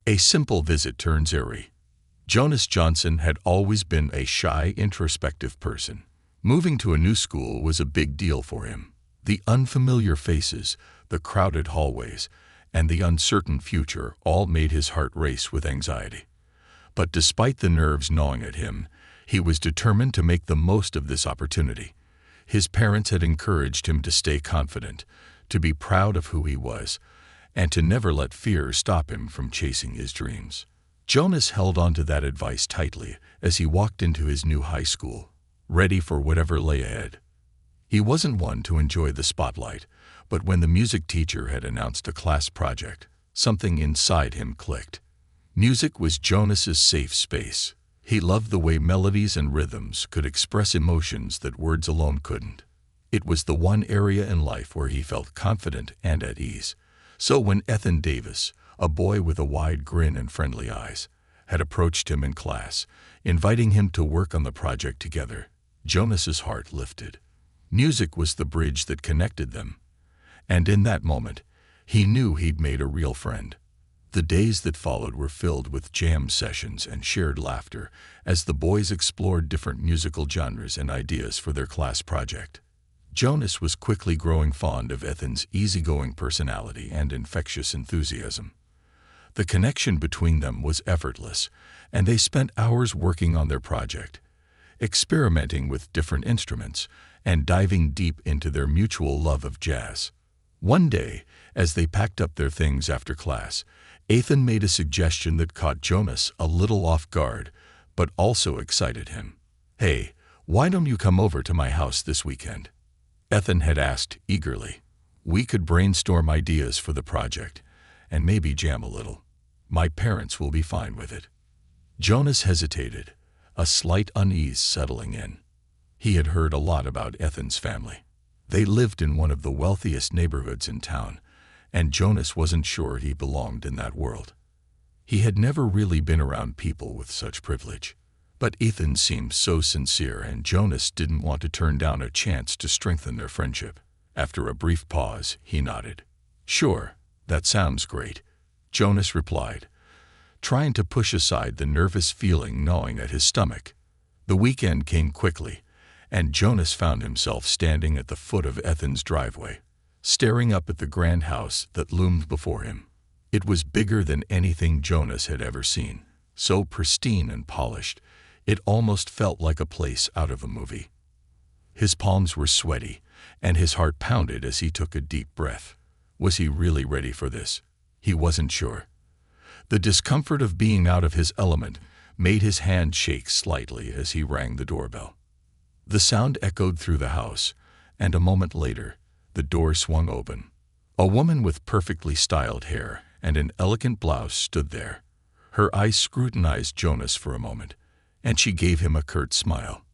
A simple visit turns eerie. Jonas Johnson had always been a shy, introspective person. Moving to a new school was a big deal for him. The unfamiliar faces, the crowded hallways, and the uncertain future all made his heart race with anxiety. But despite the nerves gnawing at him, he was determined to make the most of this opportunity. His parents had encouraged him to stay confident, to be proud of who he was, and to never let fear stop him from chasing his dreams. Jonas held on to that advice tightly as he walked into his new high school, ready for whatever lay ahead. He wasn't one to enjoy the spotlight, but when the music teacher had announced a class project, something inside him clicked. Music was Jonas's safe space. He loved the way melodies and rhythms could express emotions that words alone couldn't. It was the one area in life where he felt confident and at ease. So when Ethan Davis, a boy with a wide grin and friendly eyes, had approached him in class, inviting him to work on the project together, Jonas's heart lifted. Music was the bridge that connected them, and in that moment, he knew he'd made a real friend. The days that followed were filled with jam sessions and shared laughter as the boys explored different musical genres and ideas for their class project. Jonas was quickly growing fond of Ethan's easygoing personality and infectious enthusiasm. The connection between them was effortless, and they spent hours working on their project, experimenting with different instruments and diving deep into their mutual love of jazz. One day, as they packed up their things after class, Ethan made a suggestion that caught Jonas a little off guard, but also excited him. "Hey, why don't you come over to my house this weekend?" Ethan had asked eagerly. "We could brainstorm ideas for the project, and maybe jam a little. My parents will be fine with it." Jonas hesitated, a slight unease settling in. He had heard a lot about Ethan's family. They lived in one of the wealthiest neighborhoods in town, and Jonas wasn't sure he belonged in that world. He had never really been around people with such privilege. But Ethan seemed so sincere, and Jonas didn't want to turn down a chance to strengthen their friendship. After a brief pause, he nodded. "Sure, that sounds great," Jonas replied, trying to push aside the nervous feeling gnawing at his stomach. The weekend came quickly, and Jonas found himself standing at the foot of Ethan's driveway, staring up at the grand house that loomed before him. It was bigger than anything Jonas had ever seen, so pristine and polished, it almost felt like a place out of a movie. His palms were sweaty, and his heart pounded as he took a deep breath. Was he really ready for this? He wasn't sure. The discomfort of being out of his element made his hand shake slightly as he rang the doorbell. The sound echoed through the house, and a moment later, the door swung open. A woman with perfectly styled hair and an elegant blouse stood there. Her eyes scrutinized Jonas for a moment, and she gave him a curt smile.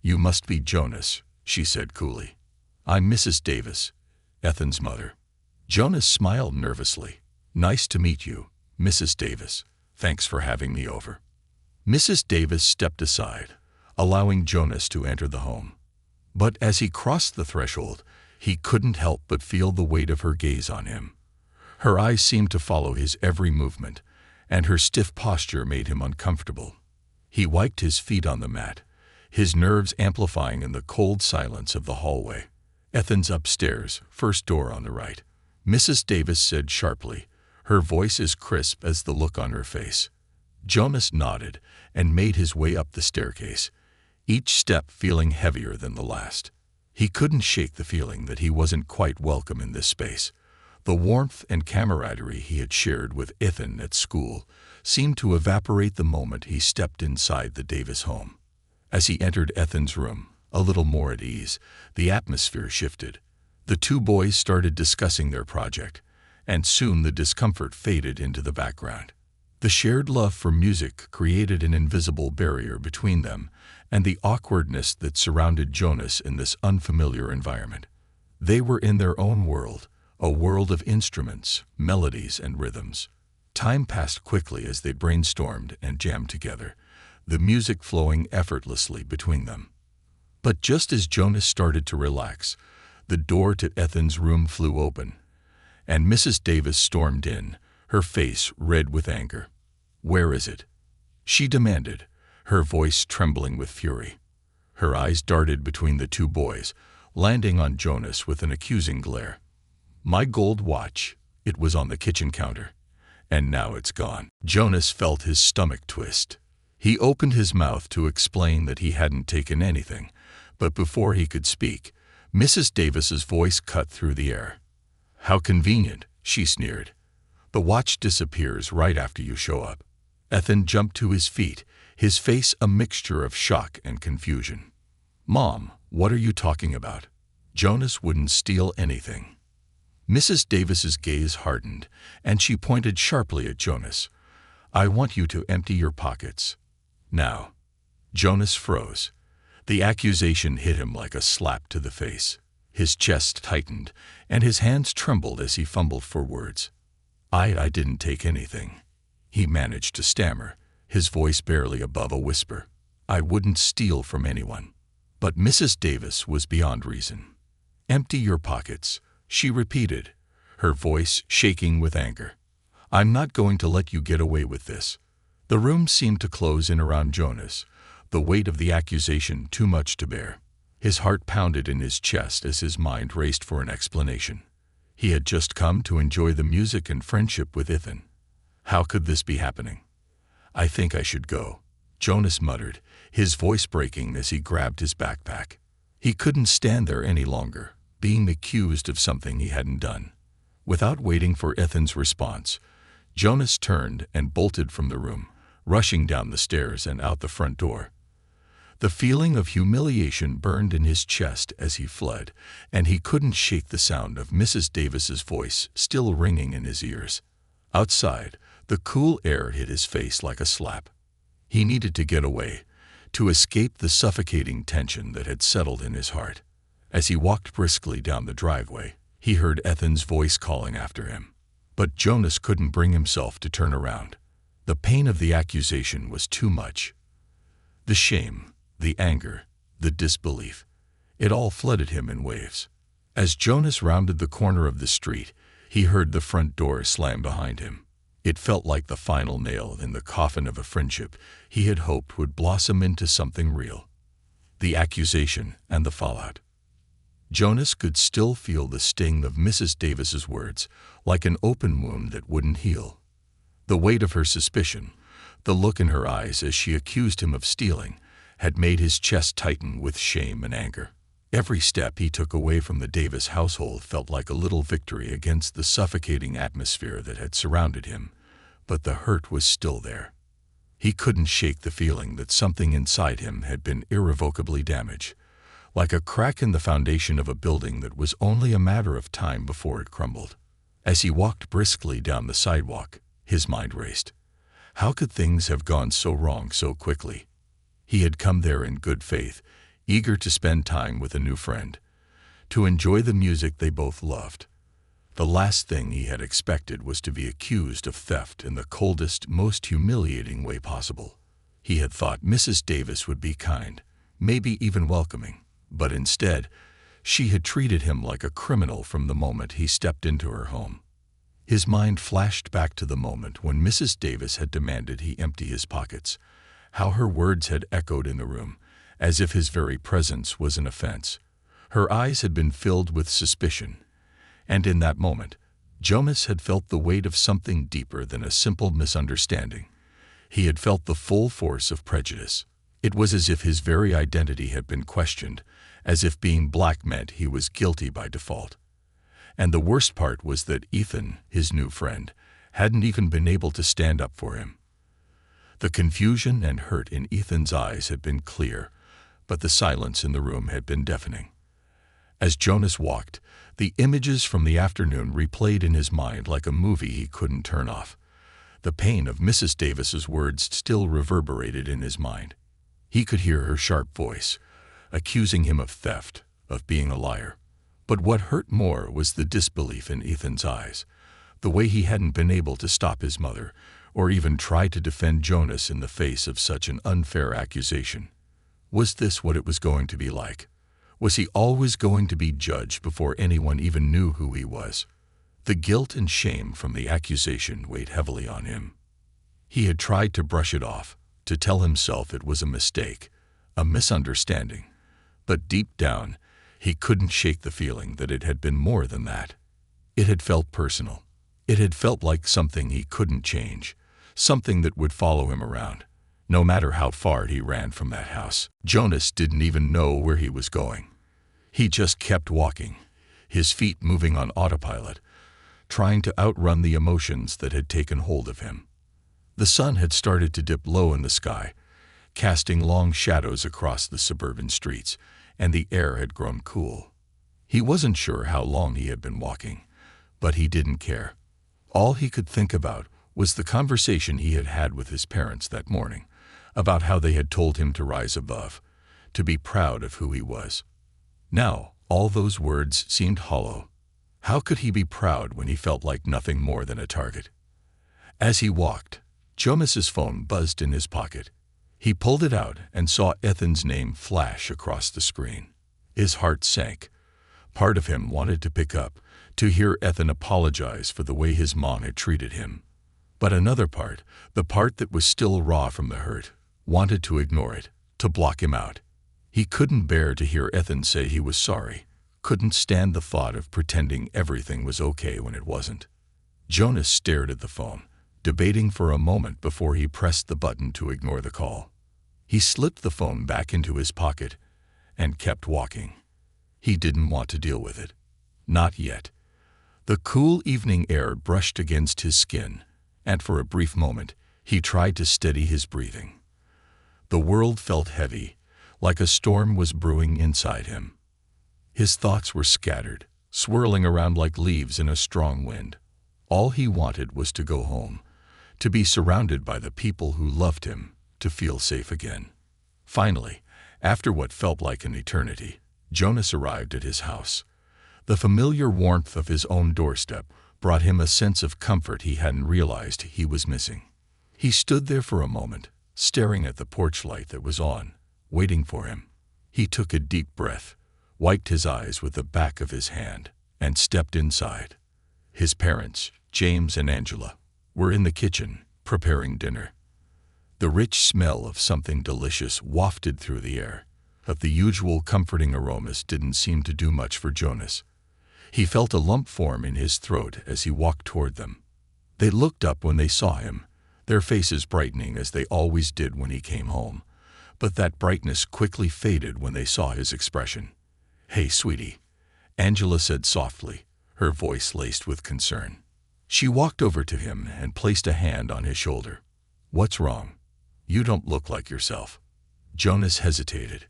"You must be Jonas," she said coolly. "I'm Mrs. Davis, Ethan's mother." Jonas smiled nervously. "Nice to meet you, Mrs. Davis. Thanks for having me over." Mrs. Davis stepped aside, allowing Jonas to enter the home. But as he crossed the threshold, he couldn't help but feel the weight of her gaze on him. Her eyes seemed to follow his every movement, and her stiff posture made him uncomfortable. He wiped his feet on the mat, his nerves amplifying in the cold silence of the hallway. "Ethan's upstairs, first door on the right," Mrs. Davis said sharply, her voice as crisp as the look on her face. Jonas nodded and made his way up the staircase, each step feeling heavier than the last. He couldn't shake the feeling that he wasn't quite welcome in this space. The warmth and camaraderie he had shared with Ethan at school seemed to evaporate the moment he stepped inside the Davis home. As he entered Ethan's room, a little more at ease, the atmosphere shifted. The two boys started discussing their project, and soon the discomfort faded into the background. The shared love for music created an invisible barrier between them and the awkwardness that surrounded Jonas in this unfamiliar environment. They were in their own world, a world of instruments, melodies, and rhythms. Time passed quickly as they brainstormed and jammed together, the music flowing effortlessly between them. But just as Jonas started to relax, the door to Ethan's room flew open, and Mrs. Davis stormed in, her face red with anger. "Where is it?" she demanded, her voice trembling with fury. Her eyes darted between the two boys, landing on Jonas with an accusing glare. "My gold watch. It was on the kitchen counter. And now it's gone." Jonas felt his stomach twist. He opened his mouth to explain that he hadn't taken anything, but before he could speak, Mrs. Davis's voice cut through the air. "How convenient," she sneered. "The watch disappears right after you show up." Ethan jumped to his feet, his face a mixture of shock and confusion. "Mom, what are you talking about? Jonas wouldn't steal anything." Mrs. Davis's gaze hardened, and she pointed sharply at Jonas. "I want you to empty your pockets. Now." Jonas froze. The accusation hit him like a slap to the face. His chest tightened, and his hands trembled as he fumbled for words. I didn't take anything," he managed to stammer, his voice barely above a whisper. "I wouldn't steal from anyone." But Mrs. Davis was beyond reason. "Empty your pockets," she repeated, her voice shaking with anger. "I'm not going to let you get away with this." The room seemed to close in around Jonas, the weight of the accusation too much to bear. His heart pounded in his chest as his mind raced for an explanation. He had just come to enjoy the music and friendship with Ethan. How could this be happening? "I think I should go," Jonas muttered, his voice breaking as he grabbed his backpack. He couldn't stand there any longer, being accused of something he hadn't done. Without waiting for Ethan's response, Jonas turned and bolted from the room, rushing down the stairs and out the front door. The feeling of humiliation burned in his chest as he fled, and he couldn't shake the sound of Mrs. Davis's voice still ringing in his ears. Outside, the cool air hit his face like a slap. He needed to get away, to escape the suffocating tension that had settled in his heart. As he walked briskly down the driveway, he heard Ethan's voice calling after him. But Jonas couldn't bring himself to turn around. The pain of the accusation was too much. The shame, the anger, the disbelief, it all flooded him in waves. As Jonas rounded the corner of the street, he heard the front door slam behind him. It felt like the final nail in the coffin of a friendship he had hoped would blossom into something real. The accusation and the fallout. Jonas could still feel the sting of Mrs. Davis's words, like an open wound that wouldn't heal. The weight of her suspicion, the look in her eyes as she accused him of stealing, had made his chest tighten with shame and anger. Every step he took away from the Davis household felt like a little victory against the suffocating atmosphere that had surrounded him, but the hurt was still there. He couldn't shake the feeling that something inside him had been irrevocably damaged, like a crack in the foundation of a building that was only a matter of time before it crumbled. As he walked briskly down the sidewalk, his mind raced. How could things have gone so wrong so quickly? He had come there in good faith, eager to spend time with a new friend, to enjoy the music they both loved. The last thing he had expected was to be accused of theft in the coldest, most humiliating way possible. He had thought Mrs. Davis would be kind, maybe even welcoming, but instead, she had treated him like a criminal from the moment he stepped into her home. His mind flashed back to the moment when Mrs. Davis had demanded he empty his pockets, how her words had echoed in the room, as if his very presence was an offense. Her eyes had been filled with suspicion, and in that moment, Jonas had felt the weight of something deeper than a simple misunderstanding. He had felt the full force of prejudice. It was as if his very identity had been questioned, as if being black meant he was guilty by default. And the worst part was that Ethan, his new friend, hadn't even been able to stand up for him. The confusion and hurt in Ethan's eyes had been clear, but the silence in the room had been deafening. As Jonas walked, the images from the afternoon replayed in his mind like a movie he couldn't turn off. The pain of Mrs. Davis's words still reverberated in his mind. He could hear her sharp voice, accusing him of theft, of being a liar. But what hurt more was the disbelief in Ethan's eyes, the way he hadn't been able to stop his mother, or even try to defend Jonas in the face of such an unfair accusation. Was this what it was going to be like? Was he always going to be judged before anyone even knew who he was? The guilt and shame from the accusation weighed heavily on him. He had tried to brush it off, to tell himself it was a mistake, a misunderstanding, but deep down, he couldn't shake the feeling that it had been more than that. It had felt personal. It had felt like something he couldn't change, something that would follow him around, no matter how far he ran from that house. Jonas didn't even know where he was going. He just kept walking, his feet moving on autopilot, trying to outrun the emotions that had taken hold of him. The sun had started to dip low in the sky, casting long shadows across the suburban streets, and the air had grown cool. He wasn't sure how long he had been walking, but he didn't care. All he could think about was the conversation he had had with his parents that morning, about how they had told him to rise above, to be proud of who he was. Now, all those words seemed hollow. How could he be proud when he felt like nothing more than a target? As he walked, Jonas's phone buzzed in his pocket. He pulled it out and saw Ethan's name flash across the screen. His heart sank. Part of him wanted to pick up, to hear Ethan apologize for the way his mom had treated him. But another part, the part that was still raw from the hurt, wanted to ignore it, to block him out. He couldn't bear to hear Ethan say he was sorry, couldn't stand the thought of pretending everything was okay when it wasn't. Jonas stared at the phone, debating for a moment before he pressed the button to ignore the call. He slipped the phone back into his pocket and kept walking. He didn't want to deal with it. Not yet. The cool evening air brushed against his skin, and for a brief moment, he tried to steady his breathing. The world felt heavy, like a storm was brewing inside him. His thoughts were scattered, swirling around like leaves in a strong wind. All he wanted was to go home, to be surrounded by the people who loved him, to feel safe again. Finally, after what felt like an eternity, Jonas arrived at his house. The familiar warmth of his own doorstep brought him a sense of comfort he hadn't realized he was missing. He stood there for a moment, staring at the porch light that was on, waiting for him. He took a deep breath, wiped his eyes with the back of his hand, and stepped inside. His parents, James and Angela, were in the kitchen, preparing dinner. The rich smell of something delicious wafted through the air, but the usual comforting aromas didn't seem to do much for Jonas. He felt a lump form in his throat as he walked toward them. They looked up when they saw him, their faces brightening as they always did when he came home. But that brightness quickly faded when they saw his expression. "Hey, sweetie," Angela said softly, her voice laced with concern. She walked over to him and placed a hand on his shoulder. "What's wrong? You don't look like yourself." Jonas hesitated.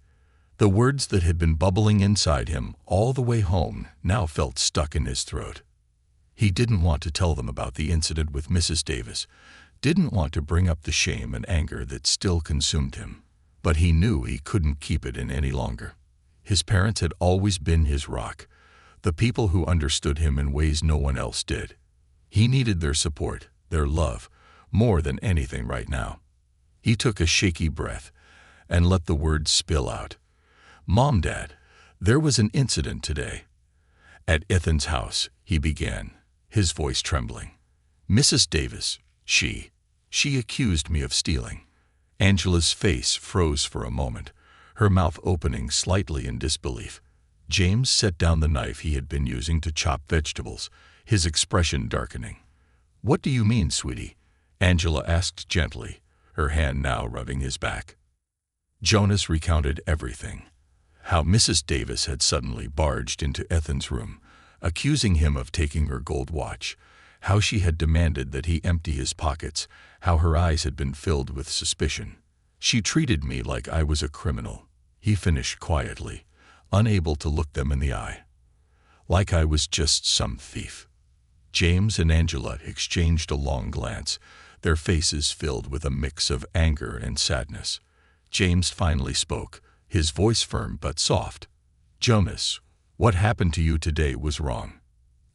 The words that had been bubbling inside him all the way home now felt stuck in his throat. He didn't want to tell them about the incident with Mrs. Davis, didn't want to bring up the shame and anger that still consumed him. But he knew he couldn't keep it in any longer. His parents had always been his rock, the people who understood him in ways no one else did. He needed their support, their love, more than anything right now. He took a shaky breath and let the words spill out. "Mom, Dad, there was an incident today." "At Ethan's house," he began, his voice trembling. "Mrs. Davis, she accused me of stealing." Angela's face froze for a moment, her mouth opening slightly in disbelief. James set down the knife he had been using to chop vegetables, his expression darkening. "What do you mean, sweetie?" Angela asked gently, her hand now rubbing his back. Jonas recounted everything. How Mrs. Davis had suddenly barged into Ethan's room, accusing him of taking her gold watch, how she had demanded that he empty his pockets, how her eyes had been filled with suspicion. "She treated me like I was a criminal," he finished quietly, unable to look them in the eye. "Like I was just some thief." James and Angela exchanged a long glance, their faces filled with a mix of anger and sadness. James finally spoke, his voice firm but soft. "Jonas, what happened to you today was wrong.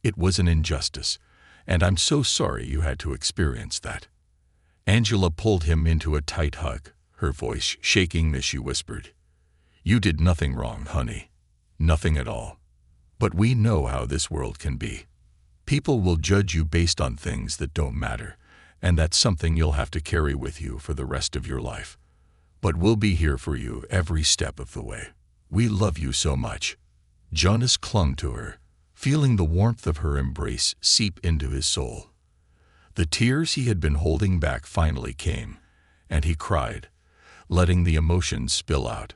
It was an injustice, and I'm so sorry you had to experience that." Angela pulled him into a tight hug, her voice shaking as she whispered, "You did nothing wrong, honey. Nothing at all. But we know how this world can be." People will judge you based on things that don't matter, and that's something you'll have to carry with you for the rest of your life. But we'll be here for you every step of the way. We love you so much." Jonas clung to her, feeling the warmth of her embrace seep into his soul. The tears he had been holding back finally came, and he cried, letting the emotions spill out.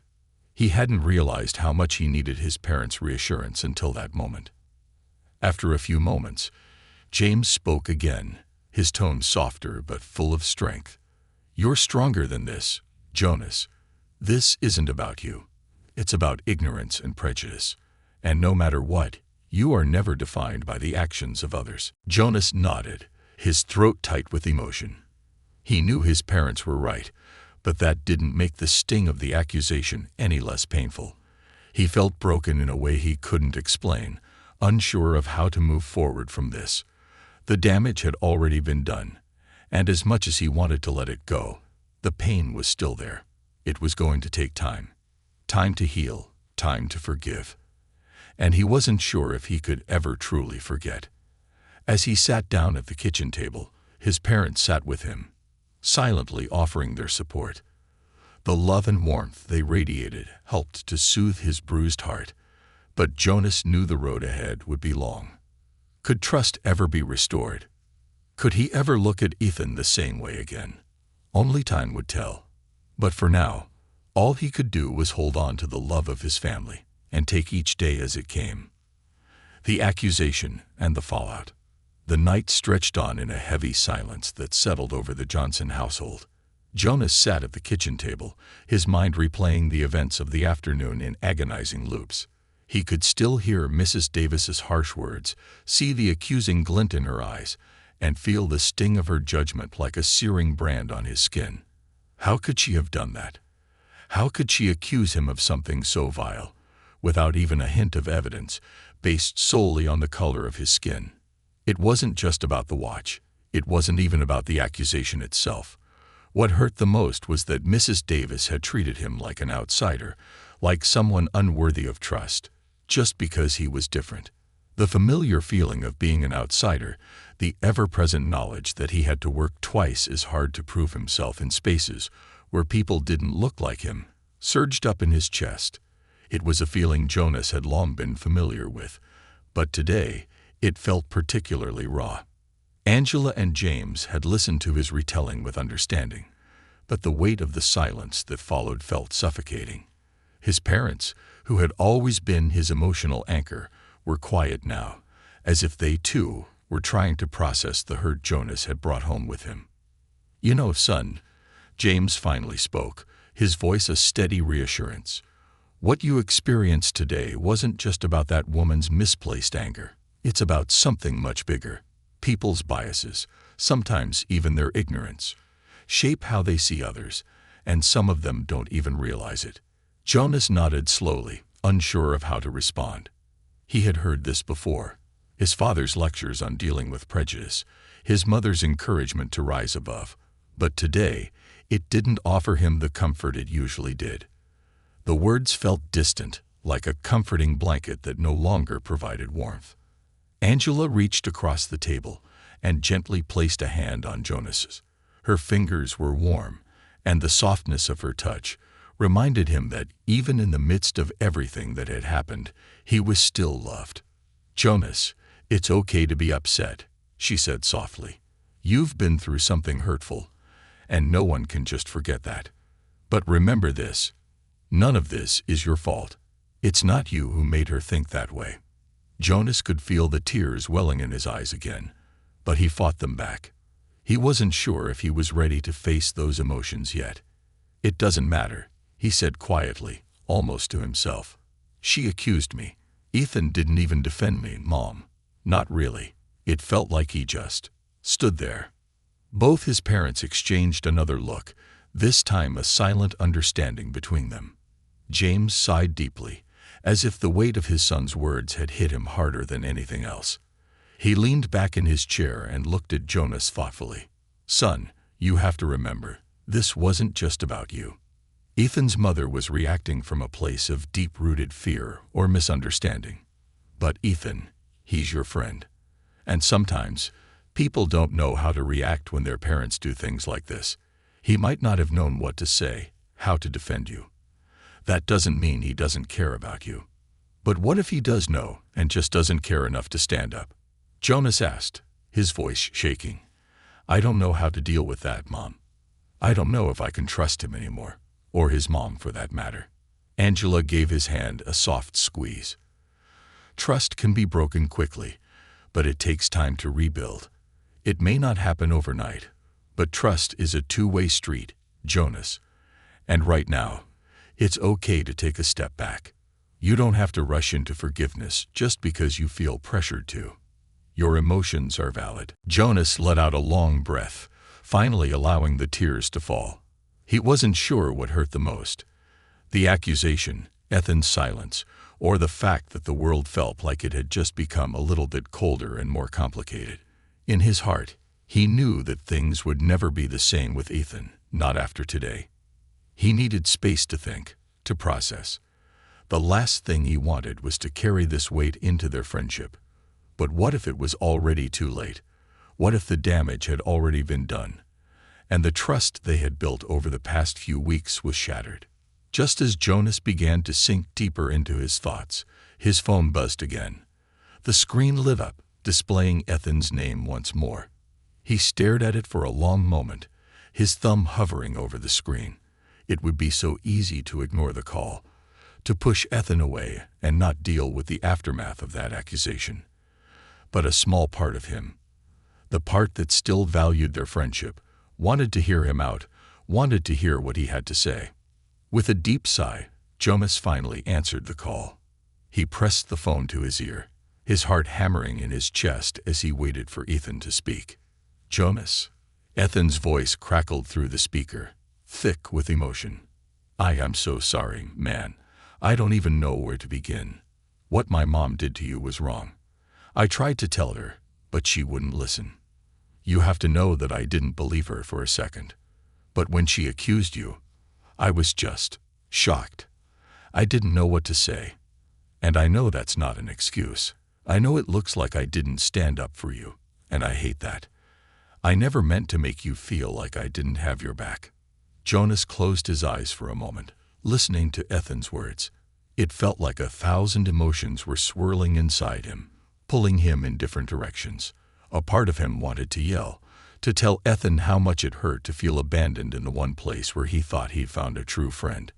He hadn't realized how much he needed his parents' reassurance until that moment. After a few moments, James spoke again, his tone softer but full of strength. "You're stronger than this, Jonas. This isn't about you. It's about ignorance and prejudice. And no matter what, you are never defined by the actions of others." Jonas nodded, his throat tight with emotion. He knew his parents were right, but that didn't make the sting of the accusation any less painful. He felt broken in a way he couldn't explain, unsure of how to move forward from this. The damage had already been done, and as much as he wanted to let it go, the pain was still there. It was going to take time. Time to heal, time to forgive. And he wasn't sure if he could ever truly forget. As he sat down at the kitchen table, his parents sat with him, silently offering their support. The love and warmth they radiated helped to soothe his bruised heart, but Jonas knew the road ahead would be long. Could trust ever be restored? Could he ever look at Ethan the same way again? Only time would tell. But for now, all he could do was hold on to the love of his family and take each day as it came. The accusation and the fallout. The night stretched on in a heavy silence that settled over the Johnson household. Jonas sat at the kitchen table, his mind replaying the events of the afternoon in agonizing loops. He could still hear Mrs. Davis's harsh words, see the accusing glint in her eyes, and feel the sting of her judgment like a searing brand on his skin. How could she have done that? How could she accuse him of something so vile, without even a hint of evidence, based solely on the color of his skin? It wasn't just about the watch. It wasn't even about the accusation itself. What hurt the most was that Mrs. Davis had treated him like an outsider, like someone unworthy of trust, just because he was different. The familiar feeling of being an outsider, the ever-present knowledge that he had to work twice as hard to prove himself in spaces where people didn't look like him, surged up in his chest. It was a feeling Jonas had long been familiar with, but today it felt particularly raw. Angela and James had listened to his retelling with understanding, but the weight of the silence that followed felt suffocating. His parents, who had always been his emotional anchor, were quiet now, as if they too were trying to process the hurt Jonas had brought home with him. "You know, son," James finally spoke, his voice a steady reassurance. "What you experienced today wasn't just about that woman's misplaced anger. It's about something much bigger. People's biases, sometimes even their ignorance, shape how they see others, and some of them don't even realize it." Jonas nodded slowly, unsure of how to respond. He had heard this before. His father's lectures on dealing with prejudice, his mother's encouragement to rise above. But today, it didn't offer him the comfort it usually did. The words felt distant, like a comforting blanket that no longer provided warmth. Angela reached across the table and gently placed a hand on Jonas's. Her fingers were warm, and the softness of her touch reminded him that even in the midst of everything that had happened, he was still loved. "Jonas, it's okay to be upset," she said softly. "You've been through something hurtful, and no one can just forget that. But remember this, none of this is your fault. It's not you who made her think that way." Jonas could feel the tears welling in his eyes again, but he fought them back. He wasn't sure if he was ready to face those emotions yet. "It doesn't matter," he said quietly, almost to himself. "She accused me. Ethan didn't even defend me, Mom. Not really." It felt like he just stood there. Both his parents exchanged another look, this time a silent understanding between them. James sighed deeply, as if the weight of his son's words had hit him harder than anything else. He leaned back in his chair and looked at Jonas thoughtfully. "Son, you have to remember, this wasn't just about you." Ethan's mother was reacting from a place of deep-rooted fear or misunderstanding. "But Ethan, he's your friend. And sometimes, people don't know how to react when their parents do things like this. He might not have known what to say, how to defend you. That doesn't mean he doesn't care about you. But what if he does know and just doesn't care enough to stand up? Jonas asked, his voice shaking. I don't know how to deal with that, Mom. I don't know if I can trust him anymore, or his mom for that matter. Angela gave his hand a soft squeeze. Trust can be broken quickly, but it takes time to rebuild. It may not happen overnight, but trust is a two-way street, Jonas. And right now, it's okay to take a step back. You don't have to rush into forgiveness just because you feel pressured to. Your emotions are valid. Jonas let out a long breath, finally allowing the tears to fall. He wasn't sure what hurt the most. The accusation, Ethan's silence, or the fact that the world felt like it had just become a little bit colder and more complicated. In his heart, he knew that things would never be the same with Ethan, not after today. He needed space to think, to process. The last thing he wanted was to carry this weight into their friendship. But what if it was already too late? What if the damage had already been done, and the trust they had built over the past few weeks was shattered? Just as Jonas began to sink deeper into his thoughts, his phone buzzed again. The screen lit up, displaying Ethan's name once more. He stared at it for a long moment, his thumb hovering over the screen. It would be so easy to ignore the call, to push Ethan away and not deal with the aftermath of that accusation. But a small part of him, the part that still valued their friendship, wanted to hear him out, wanted to hear what he had to say. With a deep sigh, Jonas finally answered the call. He pressed the phone to his ear, his heart hammering in his chest as he waited for Ethan to speak. Jonas. Ethan's voice crackled through the speaker, thick with emotion. I am so sorry, man. I don't even know where to begin. What my mom did to you was wrong. I tried to tell her, but she wouldn't listen. You have to know that I didn't believe her for a second. But when she accused you, I was just shocked. I didn't know what to say. And I know that's not an excuse. I know it looks like I didn't stand up for you, and I hate that. I never meant to make you feel like I didn't have your back. Jonas closed his eyes for a moment, listening to Ethan's words. It felt like 1,000 emotions were swirling inside him, pulling him in different directions. A part of him wanted to yell, to tell Ethan how much it hurt to feel abandoned in the one place where he thought he'd found a true friend.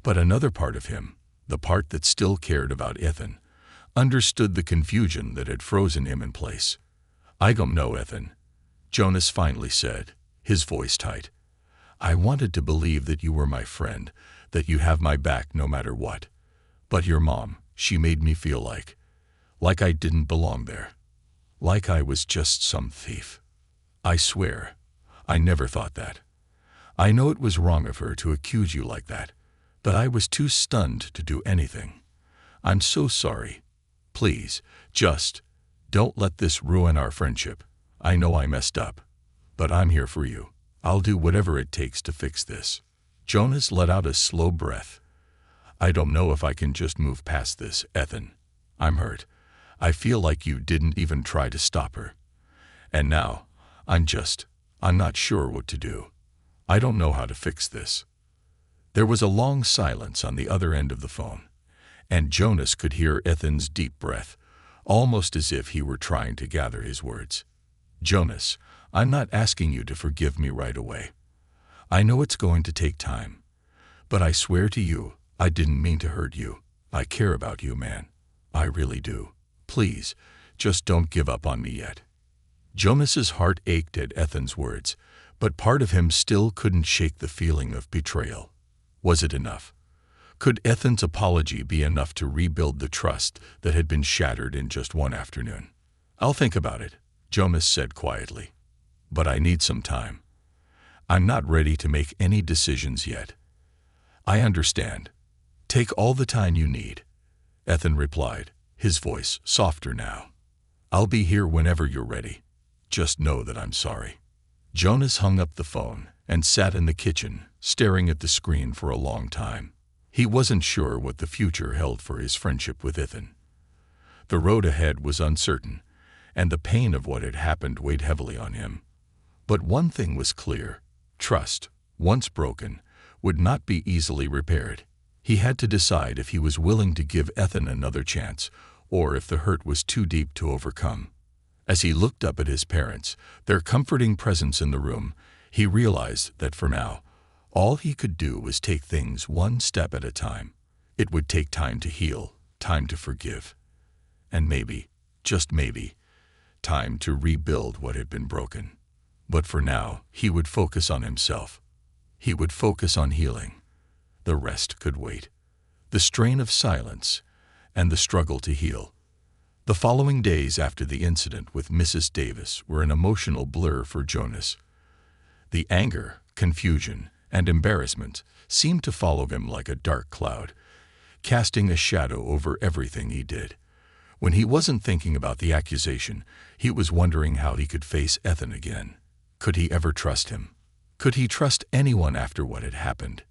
But another part of him, the part that still cared about Ethan, understood the confusion that had frozen him in place. I don't know, Ethan, Jonas finally said, his voice tight. I wanted to believe that you were my friend, that you have my back no matter what. But your mom, she made me feel like I didn't belong there. Like I was just some thief. I swear, I never thought that. I know it was wrong of her to accuse you like that, but I was too stunned to do anything. I'm so sorry. Please, just don't let this ruin our friendship. I know I messed up, but I'm here for you. I'll do whatever it takes to fix this. Jonas let out a slow breath. I don't know if I can just move past this, Ethan. I'm hurt. I feel like you didn't even try to stop her. And now, I'm not sure what to do. I don't know how to fix this. There was a long silence on the other end of the phone, and Jonas could hear Ethan's deep breath, almost as if he were trying to gather his words. Jonas, I'm not asking you to forgive me right away. I know it's going to take time, but I swear to you, I didn't mean to hurt you. I care about you, man. I really do. Please, just don't give up on me yet. Jonas's heart ached at Ethan's words, but part of him still couldn't shake the feeling of betrayal. Was it enough? Could Ethan's apology be enough to rebuild the trust that had been shattered in just one afternoon? I'll think about it, Jonas said quietly. But I need some time. I'm not ready to make any decisions yet. I understand. Take all the time you need, Ethan replied, his voice softer now. I'll be here whenever you're ready. Just know that I'm sorry. Jonas hung up the phone and sat in the kitchen, staring at the screen for a long time. He wasn't sure what the future held for his friendship with Ethan. The road ahead was uncertain, and the pain of what had happened weighed heavily on him. But one thing was clear: trust, once broken, would not be easily repaired. He had to decide if he was willing to give Ethan another chance, or if the hurt was too deep to overcome. As he looked up at his parents, their comforting presence in the room, he realized that for now, all he could do was take things one step at a time. It would take time to heal, time to forgive, and maybe, just maybe, time to rebuild what had been broken. But for now, he would focus on himself. He would focus on healing. The rest could wait. The strain of silence and the struggle to heal. The following days after the incident with Mrs. Davis were an emotional blur for Jonas. The anger, confusion, and embarrassment seemed to follow him like a dark cloud, casting a shadow over everything he did. When he wasn't thinking about the accusation, he was wondering how he could face Ethan again. Could he ever trust him? Could he trust anyone after what had happened?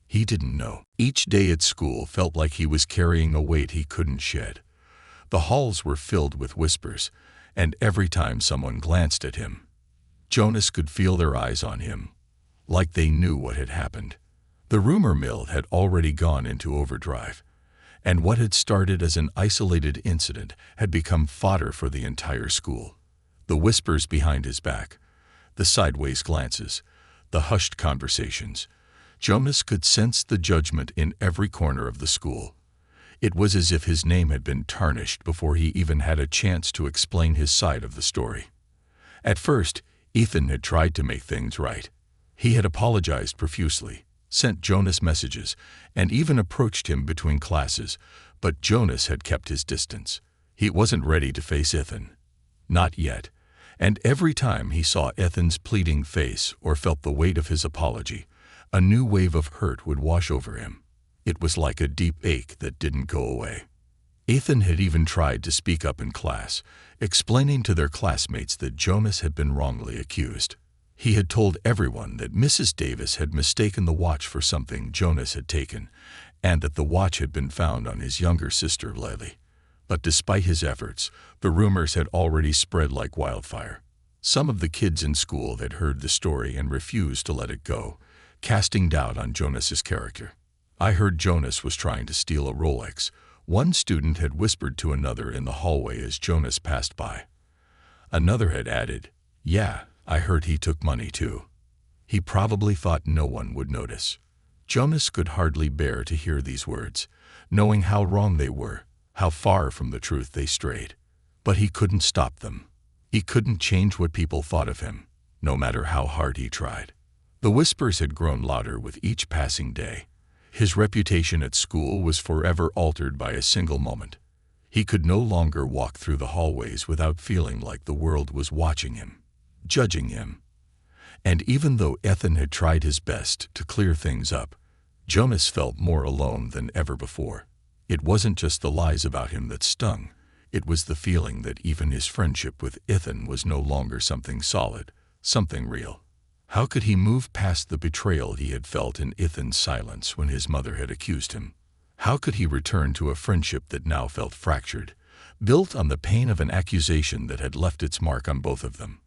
He didn't know. Each day at school felt like he was carrying a weight he couldn't shed. The halls were filled with whispers, and every time someone glanced at him, Jonas could feel their eyes on him, like they knew what had happened. The rumor mill had already gone into overdrive, and what had started as an isolated incident had become fodder for the entire school. The whispers behind his back, the sideways glances, the hushed conversations. Jonas could sense the judgment in every corner of the school. It was as if his name had been tarnished before he even had a chance to explain his side of the story. At first, Ethan had tried to make things right. He had apologized profusely, sent Jonas messages, and even approached him between classes, but Jonas had kept his distance. He wasn't ready to face Ethan. Not yet. And every time he saw Ethan's pleading face or felt the weight of his apology, a new wave of hurt would wash over him. It was like a deep ache that didn't go away. Ethan had even tried to speak up in class, explaining to their classmates that Jonas had been wrongly accused. He had told everyone that Mrs. Davis had mistaken the watch for something Jonas had taken, and that the watch had been found on his younger sister, Lily. But despite his efforts, the rumors had already spread like wildfire. Some of the kids in school had heard the story and refused to let it go, casting doubt on Jonas's character. "I heard Jonas was trying to steal a Rolex," one student had whispered to another in the hallway as Jonas passed by. Another had added, "Yeah, I heard he took money too." He probably thought no one would notice. Jonas could hardly bear to hear these words, knowing how wrong they were, how far from the truth they strayed. But he couldn't stop them. He couldn't change what people thought of him, no matter how hard he tried. The whispers had grown louder with each passing day. His reputation at school was forever altered by a single moment. He could no longer walk through the hallways without feeling like the world was watching him, judging him. And even though Ethan had tried his best to clear things up, Jonas felt more alone than ever before. It wasn't just the lies about him that stung. It was the feeling that even his friendship with Ethan was no longer something solid, something real. How could he move past the betrayal he had felt in Ethan's silence when his mother had accused him? How could he return to a friendship that now felt fractured, built on the pain of an accusation that had left its mark on both of them?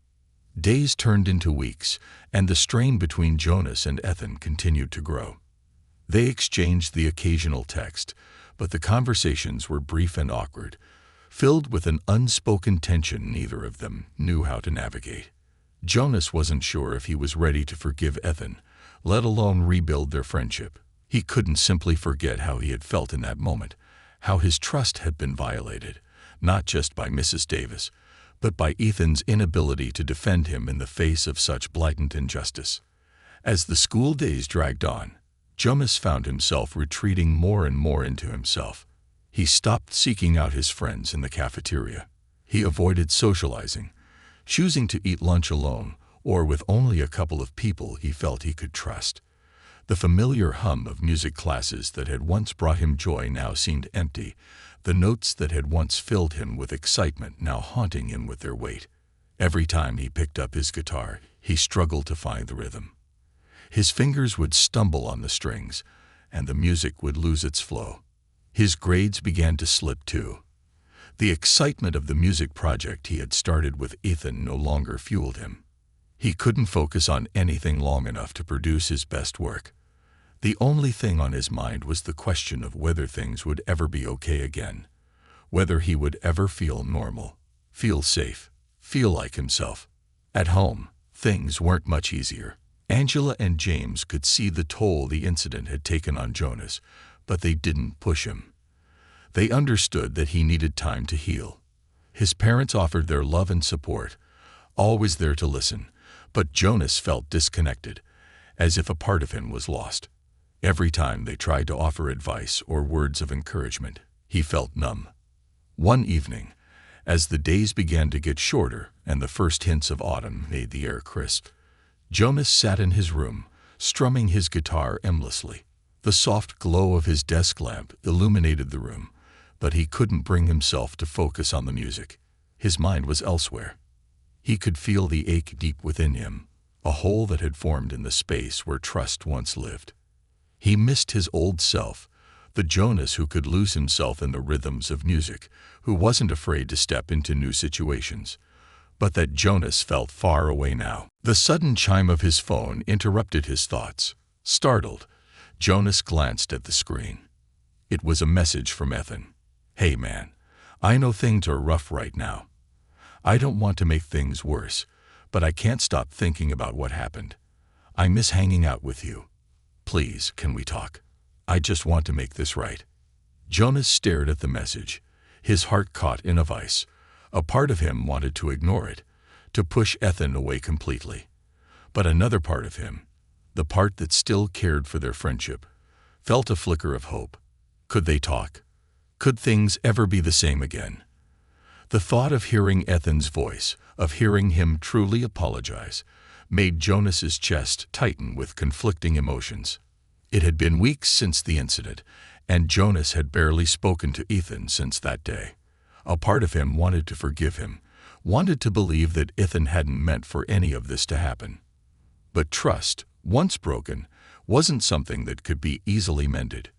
Days turned into weeks, and the strain between Jonas and Ethan continued to grow. They exchanged the occasional text, but the conversations were brief and awkward, filled with an unspoken tension neither of them knew how to navigate. Jonas wasn't sure if he was ready to forgive Ethan, let alone rebuild their friendship. He couldn't simply forget how he had felt in that moment, how his trust had been violated, not just by Mrs. Davis, but by Ethan's inability to defend him in the face of such blatant injustice. As the school days dragged on, Jonas found himself retreating more and more into himself. He stopped seeking out his friends in the cafeteria. He avoided socializing, choosing to eat lunch alone or with only a couple of people he felt he could trust. The familiar hum of music classes that had once brought him joy now seemed empty, the notes that had once filled him with excitement now haunting him with their weight. Every time he picked up his guitar, he struggled to find the rhythm. His fingers would stumble on the strings, and the music would lose its flow. His grades began to slip too. The excitement of the music project he had started with Ethan no longer fueled him. He couldn't focus on anything long enough to produce his best work. The only thing on his mind was the question of whether things would ever be okay again, whether he would ever feel normal, feel safe, feel like himself. At home, things weren't much easier. Angela and James could see the toll the incident had taken on Jonas, but they didn't push him. They understood that he needed time to heal. His parents offered their love and support, always there to listen, but Jonas felt disconnected, as if a part of him was lost. Every time they tried to offer advice or words of encouragement, he felt numb. One evening, as the days began to get shorter and the first hints of autumn made the air crisp, Jonas sat in his room, strumming his guitar aimlessly. The soft glow of his desk lamp illuminated the room, but he couldn't bring himself to focus on the music. His mind was elsewhere. He could feel the ache deep within him, a hole that had formed in the space where trust once lived. He missed his old self, the Jonas who could lose himself in the rhythms of music, who wasn't afraid to step into new situations. But that Jonas felt far away now. The sudden chime of his phone interrupted his thoughts. Startled, Jonas glanced at the screen. It was a message from Ethan. "Hey man, I know things are rough right now. I don't want to make things worse, but I can't stop thinking about what happened. I miss hanging out with you. Please, can we talk? I just want to make this right." Jonas stared at the message, his heart caught in a vice. A part of him wanted to ignore it, to push Ethan away completely. But another part of him, the part that still cared for their friendship, felt a flicker of hope. Could they talk? Could things ever be the same again? The thought of hearing Ethan's voice, of hearing him truly apologize, made Jonas's chest tighten with conflicting emotions. It had been weeks since the incident, and Jonas had barely spoken to Ethan since that day. A part of him wanted to forgive him, wanted to believe that Ethan hadn't meant for any of this to happen. But trust, once broken, wasn't something that could be easily mended.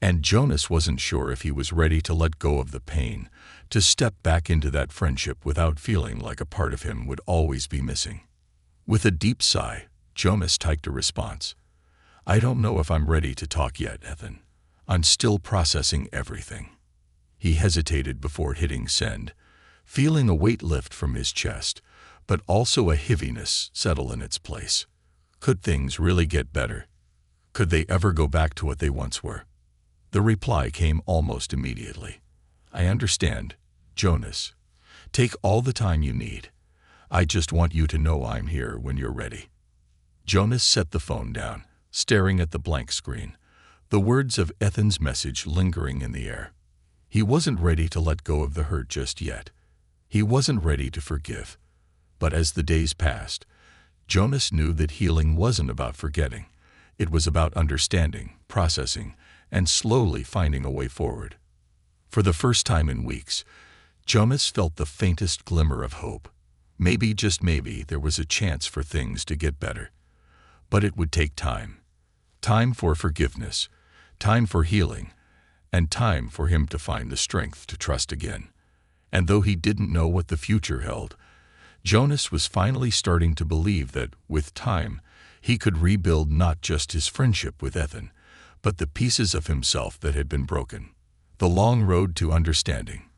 And Jonas wasn't sure if he was ready to let go of the pain, to step back into that friendship without feeling like a part of him would always be missing. With a deep sigh, Jonas typed a response. "I don't know if I'm ready to talk yet, Ethan. I'm still processing everything." He hesitated before hitting send, feeling a weight lift from his chest, but also a heaviness settle in its place. Could things really get better? Could they ever go back to what they once were? The reply came almost immediately. "I understand, Jonas. Take all the time you need. I just want you to know I'm here when you're ready." Jonas set the phone down, staring at the blank screen, the words of Ethan's message lingering in the air. He wasn't ready to let go of the hurt just yet. He wasn't ready to forgive. But as the days passed, Jonas knew that healing wasn't about forgetting. It was about understanding, processing, and slowly finding a way forward. For the first time in weeks, Jonas felt the faintest glimmer of hope. Maybe, just maybe, there was a chance for things to get better. But it would take time. Time for forgiveness, time for healing, and time for him to find the strength to trust again. And though he didn't know what the future held, Jonas was finally starting to believe that, with time, he could rebuild not just his friendship with Ethan, but the pieces of himself that had been broken. The long road to understanding.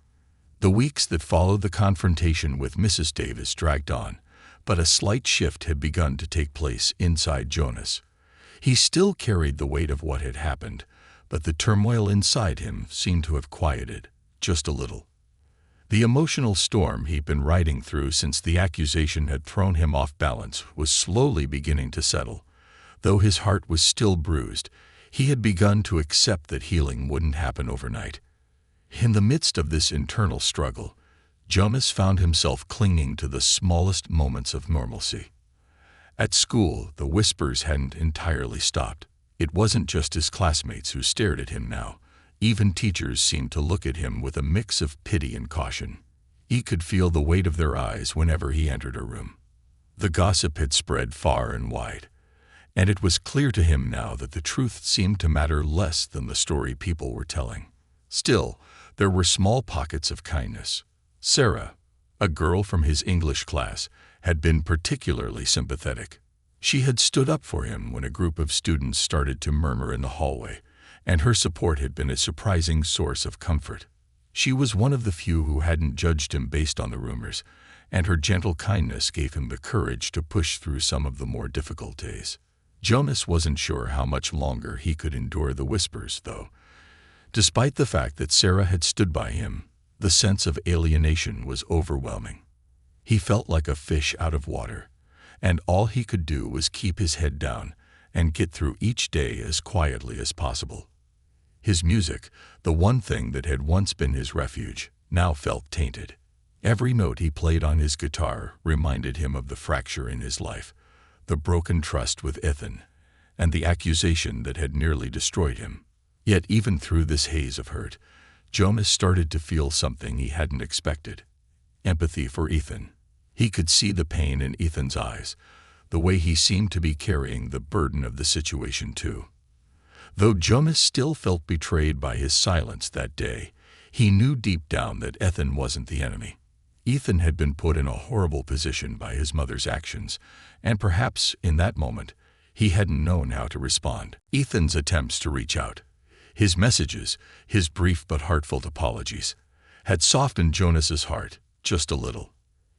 The weeks that followed the confrontation with Mrs. Davis dragged on, but a slight shift had begun to take place inside Jonas. He still carried the weight of what had happened, but the turmoil inside him seemed to have quieted, just a little. The emotional storm he'd been riding through since the accusation had thrown him off balance was slowly beginning to settle. Though his heart was still bruised, he had begun to accept that healing wouldn't happen overnight. In the midst of this internal struggle, Jonas found himself clinging to the smallest moments of normalcy. At school, the whispers hadn't entirely stopped. It wasn't just his classmates who stared at him now. Even teachers seemed to look at him with a mix of pity and caution. He could feel the weight of their eyes whenever he entered a room. The gossip had spread far and wide, and it was clear to him now that the truth seemed to matter less than the story people were telling. Still, There were small pockets of kindness. Sarah, a girl from his English class, had been particularly sympathetic. She had stood up for him when a group of students started to murmur in the hallway, and her support had been a surprising source of comfort. She was one of the few who hadn't judged him based on the rumors, and her gentle kindness gave him the courage to push through some of the more difficult days. Jonas wasn't sure how much longer he could endure the whispers, though. Despite the fact that Sarah had stood by him, the sense of alienation was overwhelming. He felt like a fish out of water, and all he could do was keep his head down and get through each day as quietly as possible. His music, the one thing that had once been his refuge, now felt tainted. Every note he played on his guitar reminded him of the fracture in his life, the broken trust with Ethan, and the accusation that had nearly destroyed him. Yet even through this haze of hurt, Jonas started to feel something he hadn't expected: empathy for Ethan. He could see the pain in Ethan's eyes, the way he seemed to be carrying the burden of the situation too. Though Jonas still felt betrayed by his silence that day, he knew deep down that Ethan wasn't the enemy. Ethan had been put in a horrible position by his mother's actions, and perhaps in that moment, he hadn't known how to respond. Ethan's attempts to reach out, his messages, his brief but heartfelt apologies, had softened Jonas's heart just a little.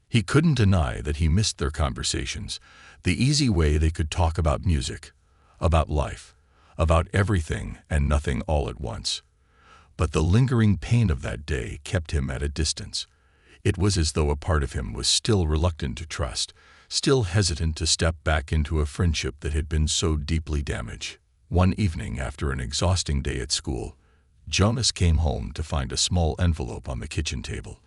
He couldn't deny that he missed their conversations, the easy way they could talk about music, about life, about everything and nothing all at once. But the lingering pain of that day kept him at a distance. It was as though a part of him was still reluctant to trust, still hesitant to step back into a friendship that had been so deeply damaged. One evening after an exhausting day at school, Jonas came home to find a small envelope on the kitchen table.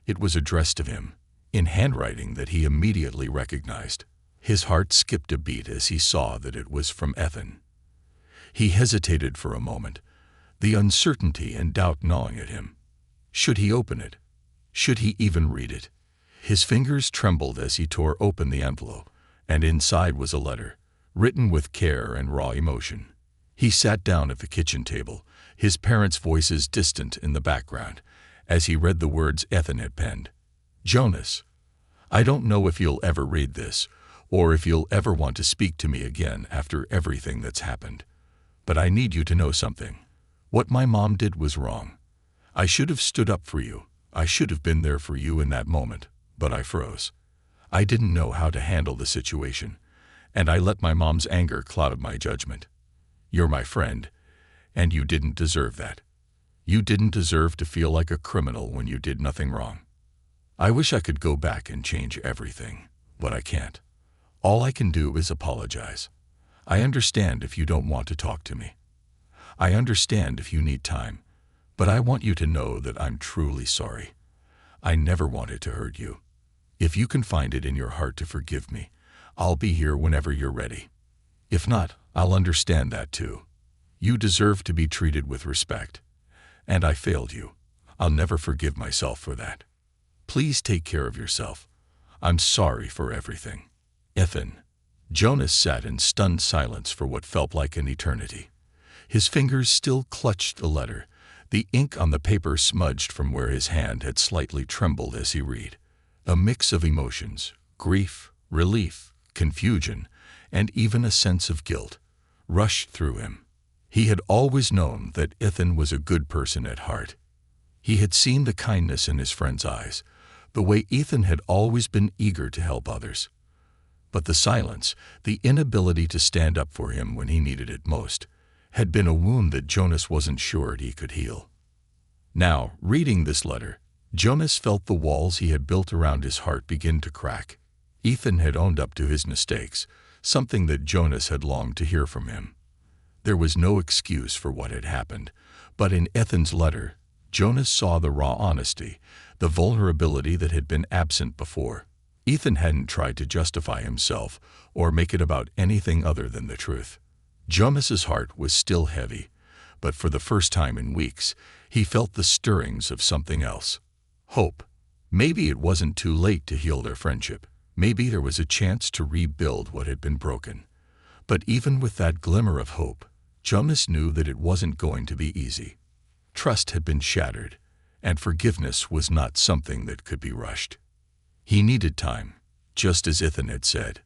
It was addressed to him, in handwriting that he immediately recognized. His heart skipped a beat as he saw that it was from Ethan. He hesitated for a moment, the uncertainty and doubt gnawing at him. Should he open it? Should he even read it? His fingers trembled as he tore open the envelope, and inside was a letter, written with care and raw emotion. He sat down at the kitchen table, his parents' voices distant in the background, as he read the words Ethan had penned. "Jonas, I don't know if you'll ever read this, or if you'll ever want to speak to me again after everything that's happened. But I need you to know something. What my mom did was wrong. I should have stood up for you. I should have been there for you in that moment, but I froze. I didn't know how to handle the situation, and I let my mom's anger cloud my judgment. You're my friend, and you didn't deserve that. You didn't deserve to feel like a criminal when you did nothing wrong. I wish I could go back and change everything, but I can't. All I can do is apologize. I understand if you don't want to talk to me. I understand if you need time, but I want you to know that I'm truly sorry. I never wanted to hurt you. If you can find it in your heart to forgive me, I'll be here whenever you're ready. If not, I'll understand that too. You deserve to be treated with respect, and I failed you. I'll never forgive myself for that. Please take care of yourself. I'm sorry for everything. Ethan." Jonas sat in stunned silence for what felt like an eternity. His fingers still clutched the letter, the ink on the paper smudged from where his hand had slightly trembled as he read. A mix of emotions, grief, relief, confusion, and even a sense of guilt, rushed through him. He had always known that Ethan was a good person at heart. He had seen the kindness in his friend's eyes, the way Ethan had always been eager to help others. But the silence, the inability to stand up for him when he needed it most, had been a wound that Jonas wasn't sure he could heal. Now, reading this letter, Jonas felt the walls he had built around his heart begin to crack. Ethan had owned up to his mistakes, something that Jonas had longed to hear from him. There was no excuse for what had happened, but in Ethan's letter, Jonas saw the raw honesty, the vulnerability that had been absent before. Ethan hadn't tried to justify himself or make it about anything other than the truth. Jonas's heart was still heavy, but for the first time in weeks, he felt the stirrings of something else. Hope. Maybe it wasn't too late to heal their friendship. Maybe there was a chance to rebuild what had been broken. But even with that glimmer of hope, Jonas knew that it wasn't going to be easy. Trust had been shattered, and forgiveness was not something that could be rushed. He needed time, just as Ethan had said.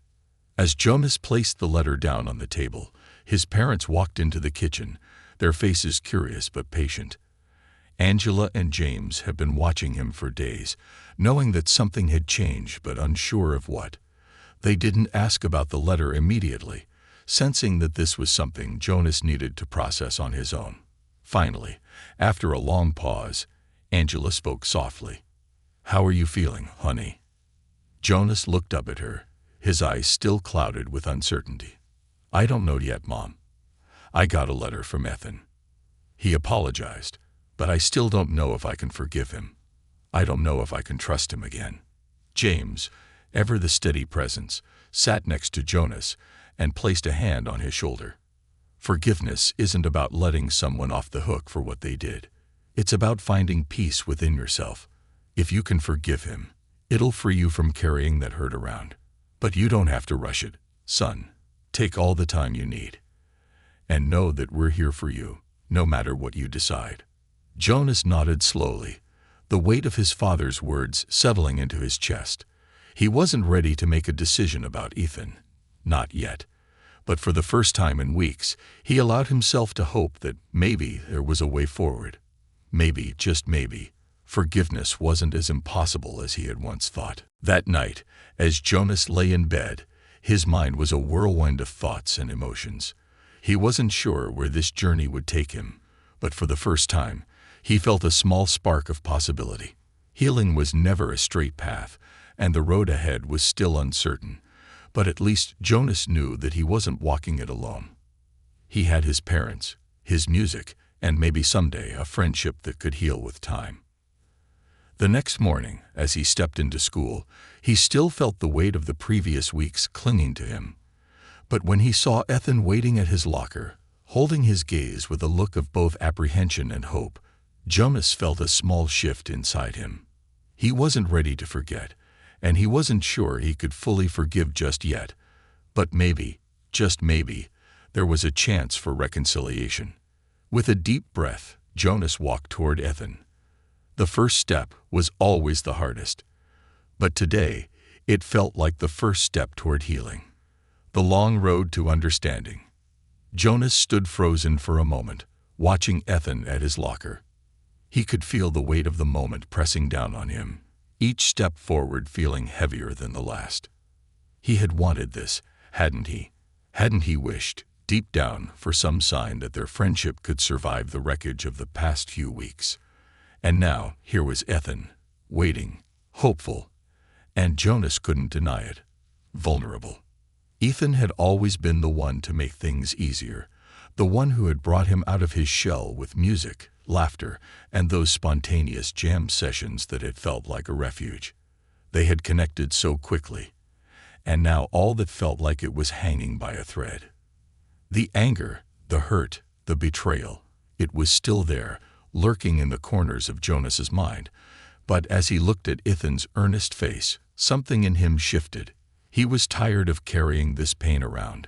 As Jonas placed the letter down on the table, his parents walked into the kitchen, their faces curious but patient. Angela and James had been watching him for days, knowing that something had changed but unsure of what. They didn't ask about the letter immediately, sensing that this was something Jonas needed to process on his own. Finally, after a long pause, Angela spoke softly. "How are you feeling, honey?" Jonas looked up at her, his eyes still clouded with uncertainty. "I don't know yet, Mom. I got a letter from Ethan. He apologized, but I still don't know if I can forgive him. I don't know if I can trust him again." James, ever the steady presence, sat next to Jonas and placed a hand on his shoulder. Forgiveness isn't about letting someone off the hook for what they did. It's about finding peace within yourself. If you can forgive him, it'll free you from carrying that hurt around. But you don't have to rush it, son. Take all the time you need. And know that we're here for you, no matter what you decide. Jonas nodded slowly, the weight of his father's words settling into his chest. He wasn't ready to make a decision about Ethan. Not yet. But for the first time in weeks, he allowed himself to hope that maybe there was a way forward. Maybe, just maybe, forgiveness wasn't as impossible as he had once thought. That night, as Jonas lay in bed, his mind was a whirlwind of thoughts and emotions. He wasn't sure where this journey would take him, but for the first time, he felt a small spark of possibility. Healing was never a straight path, and the road ahead was still uncertain. But at least Jonas knew that he wasn't walking it alone. He had his parents, his music, and maybe someday a friendship that could heal with time. The next morning, as he stepped into school, he still felt the weight of the previous weeks clinging to him. But when he saw Ethan waiting at his locker, holding his gaze with a look of both apprehension and hope, Jonas felt a small shift inside him. He wasn't ready to forget, and he wasn't sure he could fully forgive just yet. But maybe, just maybe, there was a chance for reconciliation. With a deep breath, Jonas walked toward Ethan. The first step was always the hardest. But today, it felt like the first step toward healing. The long road to understanding. Jonas stood frozen for a moment, watching Ethan at his locker. He could feel the weight of the moment pressing down on him, each step forward feeling heavier than the last. He had wanted this, hadn't he? Hadn't he wished, deep down, for some sign that their friendship could survive the wreckage of the past few weeks? And now, here was Ethan, waiting, hopeful, and Jonas couldn't deny it, vulnerable. Ethan had always been the one to make things easier, the one who had brought him out of his shell with music, laughter, and those spontaneous jam sessions that had felt like a refuge. They had connected so quickly, and now all that felt like it was hanging by a thread. The anger, the hurt, the betrayal, it was still there, lurking in the corners of Jonas's mind. But as he looked at Ethan's earnest face, something in him shifted. He was tired of carrying this pain around.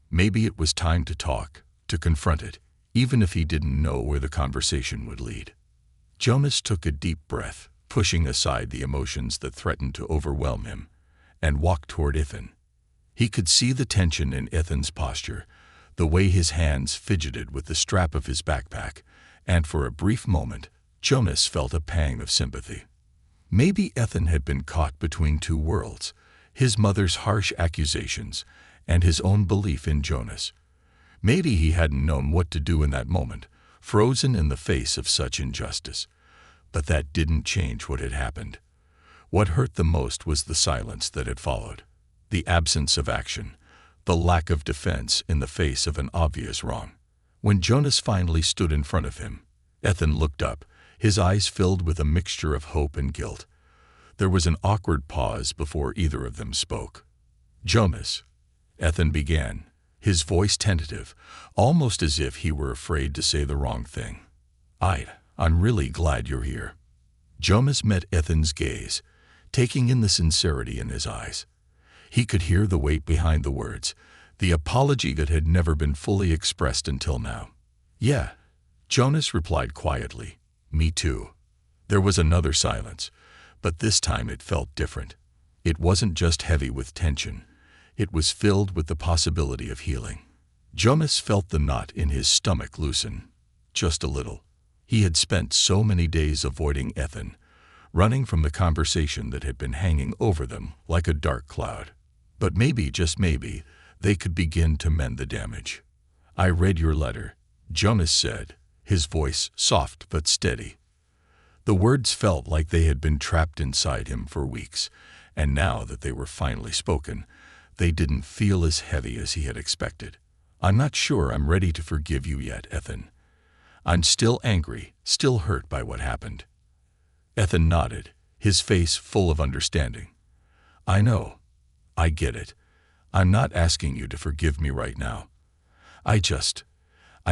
Maybe it was time to talk, to confront it, even if he didn't know where the conversation would lead. Jonas took a deep breath, pushing aside the emotions that threatened to overwhelm him, and walked toward Ethan. He could see the tension in Ethan's posture, the way his hands fidgeted with the strap of his backpack, and for a brief moment, Jonas felt a pang of sympathy. Maybe Ethan had been caught between two worlds, his mother's harsh accusations and his own belief in Jonas. Maybe he hadn't known what to do in that moment, frozen in the face of such injustice. But that didn't change what had happened. What hurt the most was the silence that had followed, the absence of action, the lack of defense in the face of an obvious wrong. When Jonas finally stood in front of him, Ethan looked up, his eyes filled with a mixture of hope and guilt. There was an awkward pause before either of them spoke. "Jonas," Ethan began, his voice tentative, almost as if he were afraid to say the wrong thing. I'm really glad you're here." Jonas met Ethan's gaze, taking in the sincerity in his eyes. He could hear the weight behind the words, the apology that had never been fully expressed until now. "Yeah," Jonas replied quietly. "Me too." There was another silence, but this time it felt different. It wasn't just heavy with tension. It was filled with the possibility of healing. Jonas felt the knot in his stomach loosen, just a little. He had spent so many days avoiding Ethan, running from the conversation that had been hanging over them like a dark cloud. But maybe, just maybe, they could begin to mend the damage. "I read your letter," Jonas said, his voice soft but steady. The words felt like they had been trapped inside him for weeks, and now that they were finally spoken, they didn't feel as heavy as he had expected. "I'm not sure I'm ready to forgive you yet, Ethan. I'm still angry, still hurt by what happened." Ethan nodded, his face full of understanding. "I know. I get it. I'm not asking you to forgive me right now. I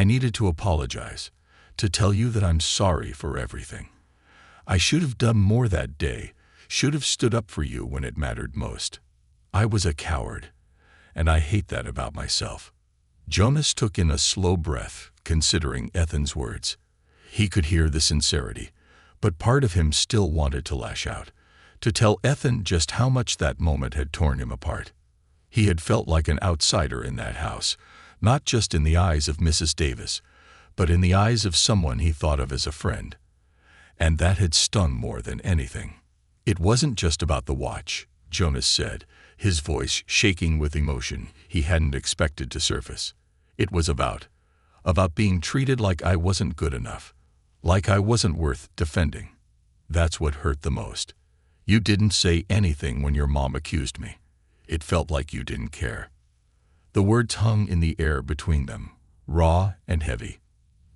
needed to apologize, to tell you that I'm sorry for everything. I should have done more that day, should have stood up for you when it mattered most. I was a coward, and I hate that about myself." Jonas took in a slow breath, considering Ethan's words. He could hear the sincerity, but part of him still wanted to lash out, to tell Ethan just how much that moment had torn him apart. He had felt like an outsider in that house, not just in the eyes of Mrs. Davis, but in the eyes of someone he thought of as a friend. And that had stung more than anything. "It wasn't just about the watch," Jonas said, his voice shaking with emotion he hadn't expected to surface. "It was about being treated like I wasn't good enough, like I wasn't worth defending. That's what hurt the most. You didn't say anything when your mom accused me. It felt like you didn't care." The words hung in the air between them, raw and heavy.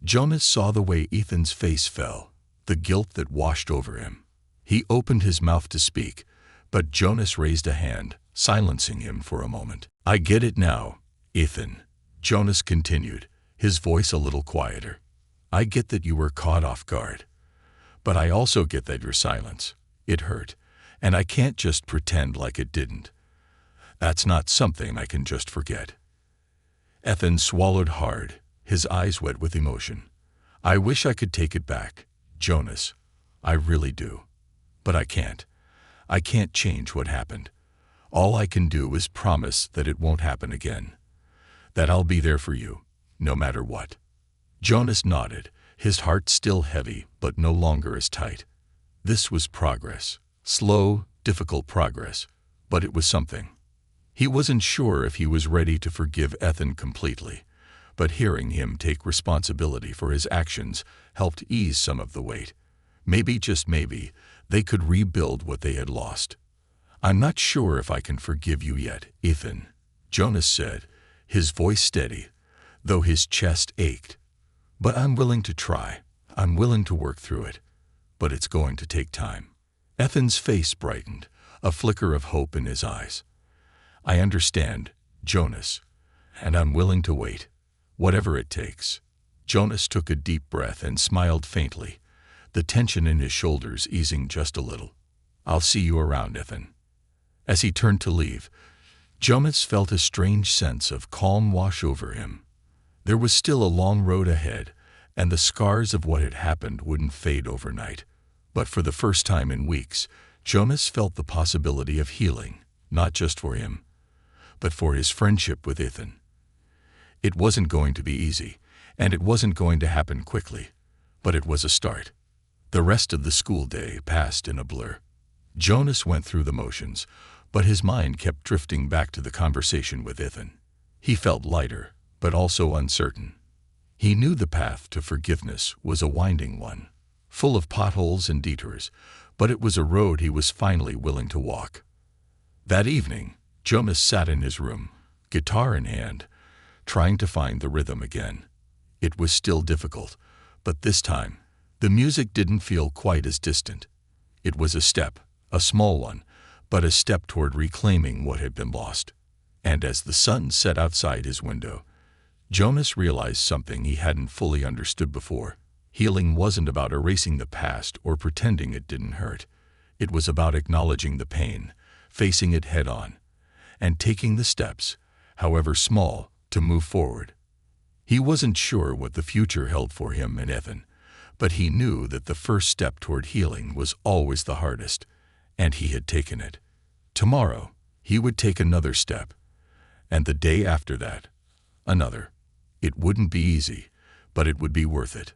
Jonas saw the way Ethan's face fell, the guilt that washed over him. He opened his mouth to speak, but Jonas raised a hand, silencing him for a moment. "I get it now, Ethan," Jonas continued, his voice a little quieter. "I get that you were caught off guard. But I also get that your silence, it hurt, and I can't just pretend like it didn't. That's not something I can just forget." Ethan swallowed hard, his eyes wet with emotion. "I wish I could take it back, Jonas. I really do. But I can't. I can't change what happened. All I can do is promise that it won't happen again. That I'll be there for you, no matter what." Jonas nodded, his heart still heavy but no longer as tight. This was progress. Slow, difficult progress, but it was something. He wasn't sure if he was ready to forgive Ethan completely, but hearing him take responsibility for his actions helped ease some of the weight. Maybe, just maybe, they could rebuild what they had lost. "I'm not sure if I can forgive you yet, Ethan," Jonas said, his voice steady, though his chest ached. "But I'm willing to try. I'm willing to work through it. But it's going to take time." Ethan's face brightened, a flicker of hope in his eyes. "I understand, Jonas, and I'm willing to wait, whatever it takes." Jonas took a deep breath and smiled faintly, the tension in his shoulders easing just a little. "I'll see you around, Ethan." As he turned to leave, Jonas felt a strange sense of calm wash over him. There was still a long road ahead, and the scars of what had happened wouldn't fade overnight. But for the first time in weeks, Jonas felt the possibility of healing, not just for him, but for his friendship with Ethan. It wasn't going to be easy, and it wasn't going to happen quickly, but it was a start. The rest of the school day passed in a blur. Jonas went through the motions, but his mind kept drifting back to the conversation with Ethan. He felt lighter, but also uncertain. He knew the path to forgiveness was a winding one, full of potholes and detours, but it was a road he was finally willing to walk. That evening, Jonas sat in his room, guitar in hand, trying to find the rhythm again. It was still difficult, but this time, the music didn't feel quite as distant. It was a step, a small one, but a step toward reclaiming what had been lost. And as the sun set outside his window, Jonas realized something he hadn't fully understood before. Healing wasn't about erasing the past or pretending it didn't hurt. It was about acknowledging the pain, facing it head-on, and taking the steps, however small, to move forward. He wasn't sure what the future held for him and Ethan, But he knew that the first step toward healing was always the hardest, and he had taken it. Tomorrow, he would take another step, and the day after that, another. It wouldn't be easy, but it would be worth it.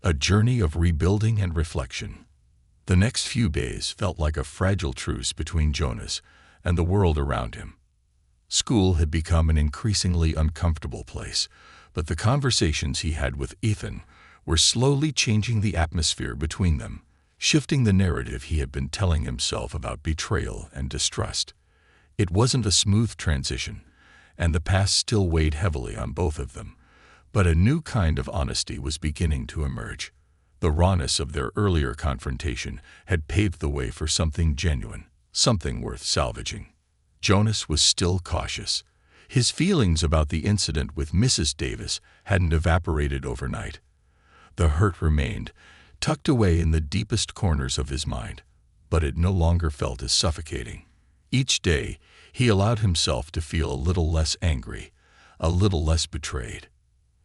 A journey of rebuilding and reflection. The next few days felt like a fragile truce between Jonas and the world around him. School had become an increasingly uncomfortable place, but the conversations he had with Ethan were slowly changing the atmosphere between them, shifting the narrative he had been telling himself about betrayal and distrust. It wasn't a smooth transition, and the past still weighed heavily on both of them, but a new kind of honesty was beginning to emerge. The rawness of their earlier confrontation had paved the way for something genuine, something worth salvaging. Jonas was still cautious. His feelings about the incident with Mrs. Davis hadn't evaporated overnight. The hurt remained, tucked away in the deepest corners of his mind, but it no longer felt as suffocating. Each day, he allowed himself to feel a little less angry, a little less betrayed.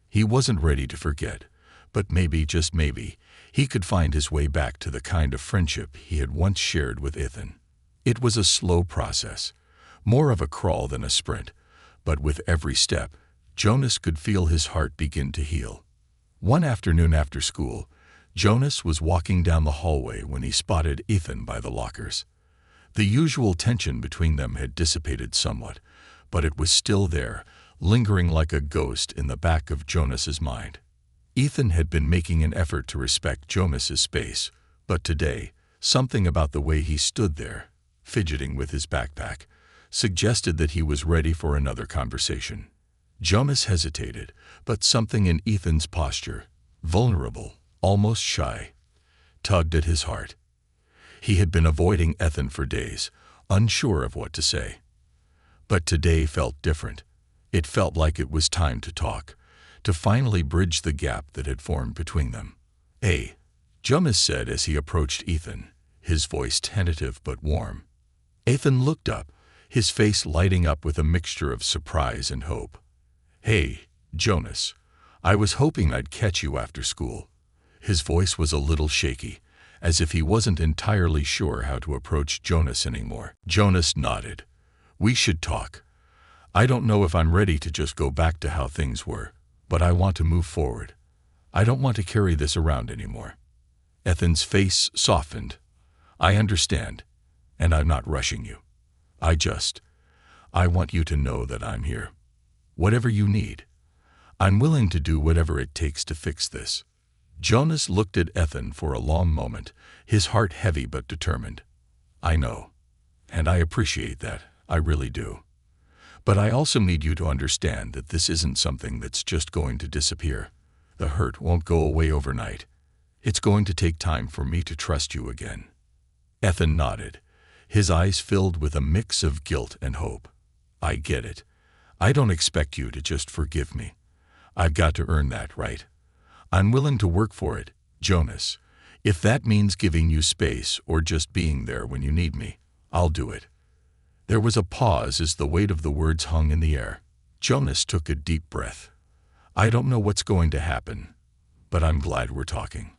He wasn't ready to forget, but maybe, just maybe, he could find his way back to the kind of friendship he had once shared with Ethan. It was a slow process, more of a crawl than a sprint, but with every step, Jonas could feel his heart begin to heal. One afternoon after school, Jonas was walking down the hallway when he spotted Ethan by the lockers. The usual tension between them had dissipated somewhat, but it was still there, lingering like a ghost in the back of Jonas's mind. Ethan had been making an effort to respect Jonas's space, but today, something about the way he stood there, fidgeting with his backpack, suggested that he was ready for another conversation. Jonas hesitated, but something in Ethan's posture, vulnerable, almost shy, tugged at his heart. He had been avoiding Ethan for days, unsure of what to say. But today felt different. It felt like it was time to talk, to finally bridge the gap that had formed between them. "Hey," Jonas said as he approached Ethan, his voice tentative but warm. Ethan looked up, his face lighting up with a mixture of surprise and hope. "Hey, Jonas, I was hoping I'd catch you after school." His voice was a little shaky, as if he wasn't entirely sure how to approach Jonas anymore. Jonas nodded. "We should talk. I don't know if I'm ready to just go back to how things were, but I want to move forward. I don't want to carry this around anymore." Ethan's face softened. "I understand, and I'm not rushing you. I want you to know that I'm here. Whatever you need. I'm willing to do whatever it takes to fix this." Jonas looked at Ethan for a long moment, his heart heavy but determined. "I know, and I appreciate that, I really do. But I also need you to understand that this isn't something that's just going to disappear. The hurt won't go away overnight. It's going to take time for me to trust you again." Ethan nodded, his eyes filled with a mix of guilt and hope. "I get it. I don't expect you to just forgive me. I've got to earn that right. I'm willing to work for it, Jonas. If that means giving you space or just being there when you need me, I'll do it." There was a pause as the weight of the words hung in the air. Jonas took a deep breath. "I don't know what's going to happen, but I'm glad we're talking.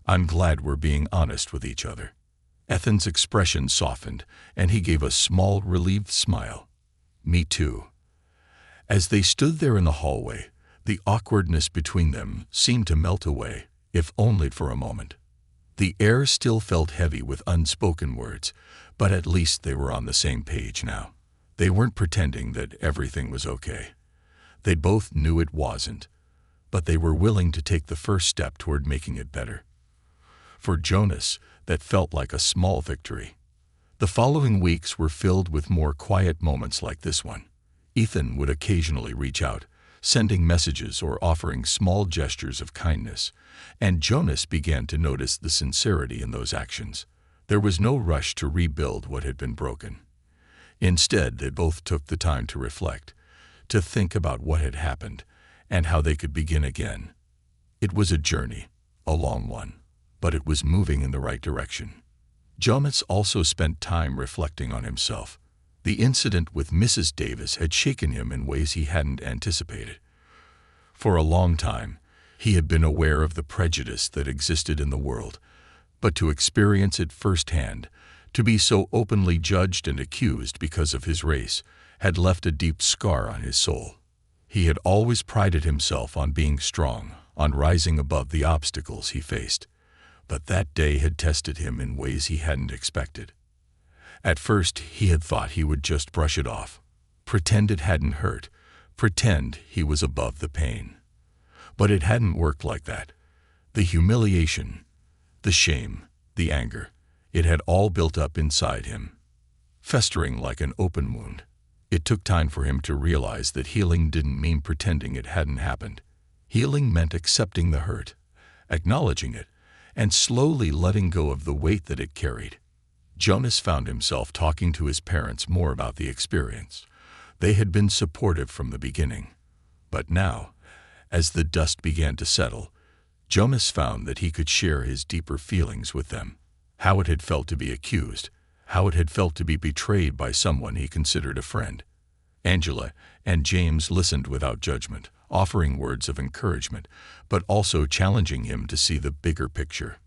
I'm glad we're being honest with each other." Ethan's expression softened, and he gave a small, relieved smile. "Me too." As they stood there in the hallway, the awkwardness between them seemed to melt away, if only for a moment. The air still felt heavy with unspoken words, but at least they were on the same page now. They weren't pretending that everything was okay. They both knew it wasn't, but they were willing to take the first step toward making it better. For Jonas, that felt like a small victory. The following weeks were filled with more quiet moments like this one. Ethan would occasionally reach out, sending messages or offering small gestures of kindness, and Jonas began to notice the sincerity in those actions. There was no rush to rebuild what had been broken. Instead, they both took the time to reflect, to think about what had happened, and how they could begin again. It was a journey, a long one, but it was moving in the right direction. Jonas also spent time reflecting on himself. The incident with Mrs. Davis had shaken him in ways he hadn't anticipated. For a long time, He had been aware of the prejudice that existed in the world, but to experience it firsthand, to be so openly judged and accused because of his race, had left a deep scar on his soul. He had always prided himself on being strong, on rising above the obstacles he faced, but that day had tested him in ways he hadn't expected. At first, he had thought he would just brush it off, pretend it hadn't hurt, pretend he was above the pain. But it hadn't worked like that. The humiliation, the shame, the anger, it had all built up inside him, festering like an open wound. It took time for him to realize that healing didn't mean pretending it hadn't happened. Healing meant accepting the hurt, acknowledging it, and slowly letting go of the weight that it carried. Jonas found himself talking to his parents more about the experience. They had been supportive from the beginning. But now, as the dust began to settle, Jonas found that he could share his deeper feelings with them. How it had felt to be accused, how it had felt to be betrayed by someone he considered a friend. Angela and James listened without judgment, offering words of encouragement, but also challenging him to see the bigger picture.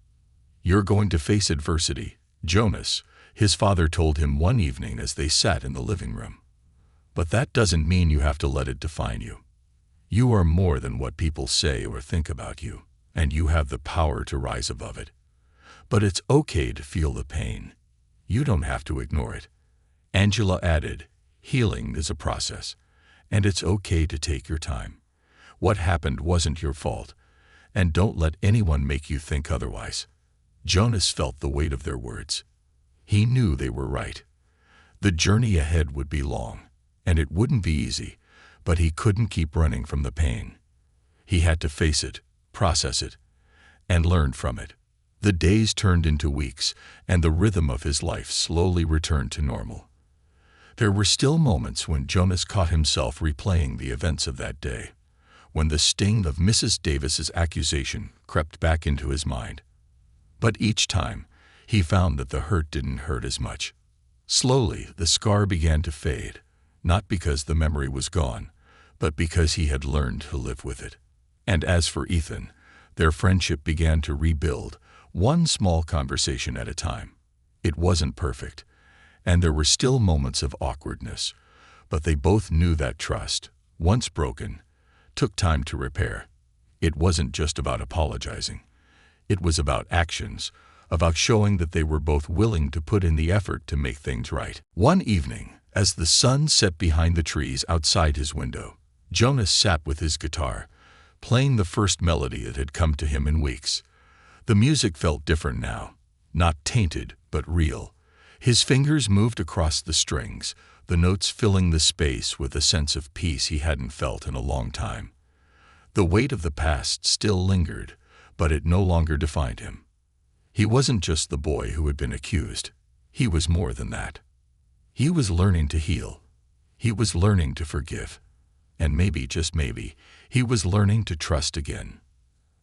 "You're going to face adversity, Jonas," his father told him one evening as they sat in the living room. "But that doesn't mean you have to let it define you. You are more than what people say or think about you, and you have the power to rise above it. But it's okay to feel the pain. You don't have to ignore it." Angela added, "Healing is a process, and it's okay to take your time. What happened wasn't your fault, and don't let anyone make you think otherwise." Jonas felt the weight of their words. He knew they were right. The journey ahead would be long, and it wouldn't be easy, but he couldn't keep running from the pain. He had to face it, process it, and learn from it. The days turned into weeks, and the rhythm of his life slowly returned to normal. There were still moments when Jonas caught himself replaying the events of that day, when the sting of Mrs. Davis's accusation crept back into his mind. But each time, he found that the hurt didn't hurt as much. Slowly, the scar began to fade, not because the memory was gone, but because he had learned to live with it. And as for Ethan, their friendship began to rebuild, one small conversation at a time. It wasn't perfect, and there were still moments of awkwardness, but they both knew that trust, once broken, took time to repair. It wasn't just about apologizing. It was about actions, about showing that they were both willing to put in the effort to make things right. One evening, as the sun set behind the trees outside his window, Jonas sat with his guitar, playing the first melody that had come to him in weeks. The music felt different now, not tainted, but real. His fingers moved across the strings, the notes filling the space with a sense of peace he hadn't felt in a long time. The weight of the past still lingered, but it no longer defined him. He wasn't just the boy who had been accused. He was more than that. He was learning to heal. He was learning to forgive. And maybe, just maybe, he was learning to trust again.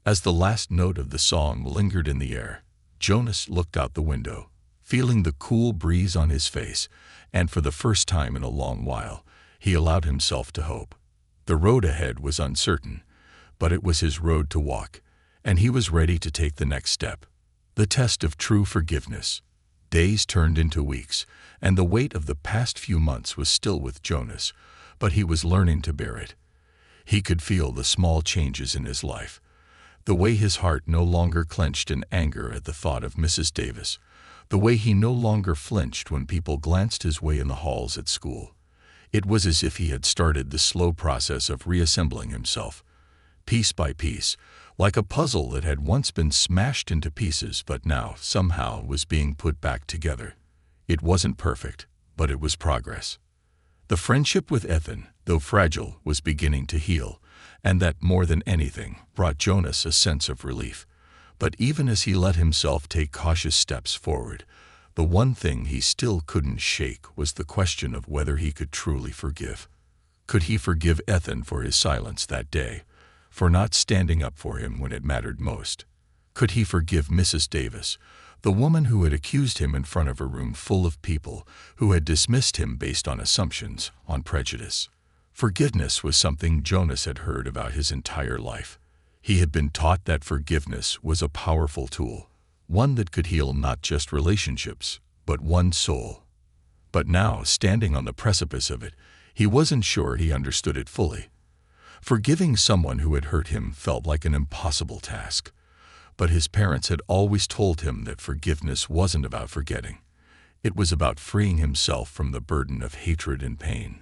As the last note of the song lingered in the air, Jonas looked out the window, feeling the cool breeze on his face, and for the first time in a long while, he allowed himself to hope. The road ahead was uncertain, but it was his road to walk, and he was ready to take the next step. The test of true forgiveness. Days turned into weeks, and the weight of the past few months was still with Jonas, but he was learning to bear it. He could feel the small changes in his life, the way his heart no longer clenched in anger at the thought of Mrs. Davis, the way he no longer flinched when people glanced his way in the halls at school. It was as if he had started the slow process of reassembling himself, piece by piece, like a puzzle that had once been smashed into pieces but now somehow was being put back together. It wasn't perfect, but it was progress. The friendship with Ethan, though fragile, was beginning to heal, and that, more than anything, brought Jonas a sense of relief. But even as he let himself take cautious steps forward, the one thing he still couldn't shake was the question of whether he could truly forgive. Could he forgive Ethan for his silence that day, for not standing up for him when it mattered most? Could he forgive Mrs. Davis, the woman who had accused him in front of a room full of people, who had dismissed him based on assumptions, on prejudice? Forgiveness was something Jonas had heard about his entire life. He had been taught that forgiveness was a powerful tool, one that could heal not just relationships, but one's soul. But now, standing on the precipice of it, he wasn't sure he understood it fully. Forgiving someone who had hurt him felt like an impossible task. But his parents had always told him that forgiveness wasn't about forgetting. It was about freeing himself from the burden of hatred and pain.